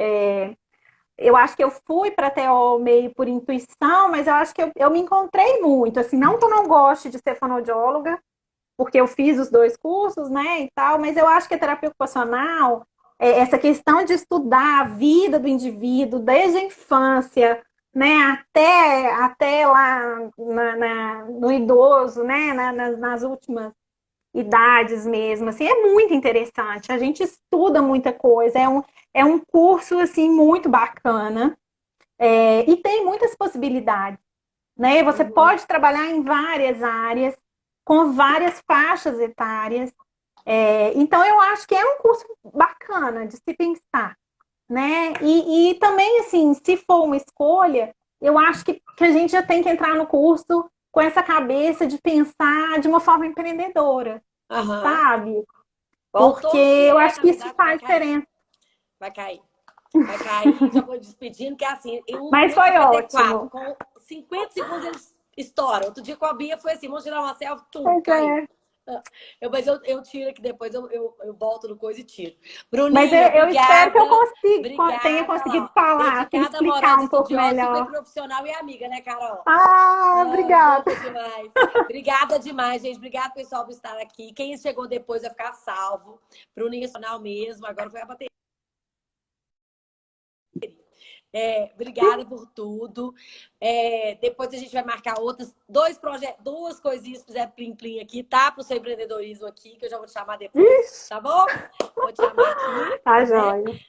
eu fui para a TO meio por intuição, mas eu acho que eu me encontrei muito. Assim, não que eu não goste de ser fonoaudióloga, porque eu fiz os 2 cursos, né, e tal, mas eu acho que a terapia ocupacional, essa questão de estudar a vida do indivíduo desde a infância, né, até lá no idoso, né, nas últimas idades mesmo, assim, é muito interessante. A gente estuda muita coisa, é um curso, assim, muito bacana, e tem muitas possibilidades, né? Você pode trabalhar em várias áreas, com várias faixas etárias. Então, eu acho que é um curso bacana de se pensar, né? E também, assim, se for uma escolha, eu acho que a gente já tem que entrar no curso com essa cabeça de pensar de uma forma empreendedora, sabe? Porque eu acho que isso faz diferença. Vai cair. Já vou despedindo, que é assim, Mas foi ótimo. Com 50 segundos eles estouram. Outro dia com a Bia foi assim, vamos tirar uma selfie, caiu. Mas eu tiro aqui depois, eu volto no coisa e tiro. Bruninho, mas eu espero que eu tenha conseguido falar, explicar um pouco melhor. Super profissional e amiga, né, Carol? Obrigada. Demais. Obrigada demais, gente. Obrigada, pessoal, por estar aqui. Quem chegou depois vai ficar salvo. Bruninho, profissional mesmo. Agora foi a bateria. Obrigada por tudo. Depois a gente vai marcar dois projetos, 2 coisinhas, se fizer plim-plim aqui, tá? Pro seu empreendedorismo aqui, que eu já vou te chamar depois, tá bom? Vou te chamar aqui. Tá joia.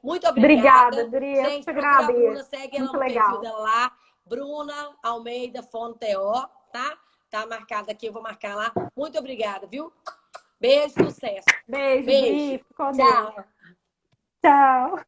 Muito obrigada. Obrigada, Adri. Gente, procura a Bruna, segue ela no perfil dela lá. Bruna Almeida Fono TO, tá? Tá marcada aqui, eu vou marcar lá. Muito obrigada, viu? Beijo, sucesso. Beijo. Tchau. Tchau.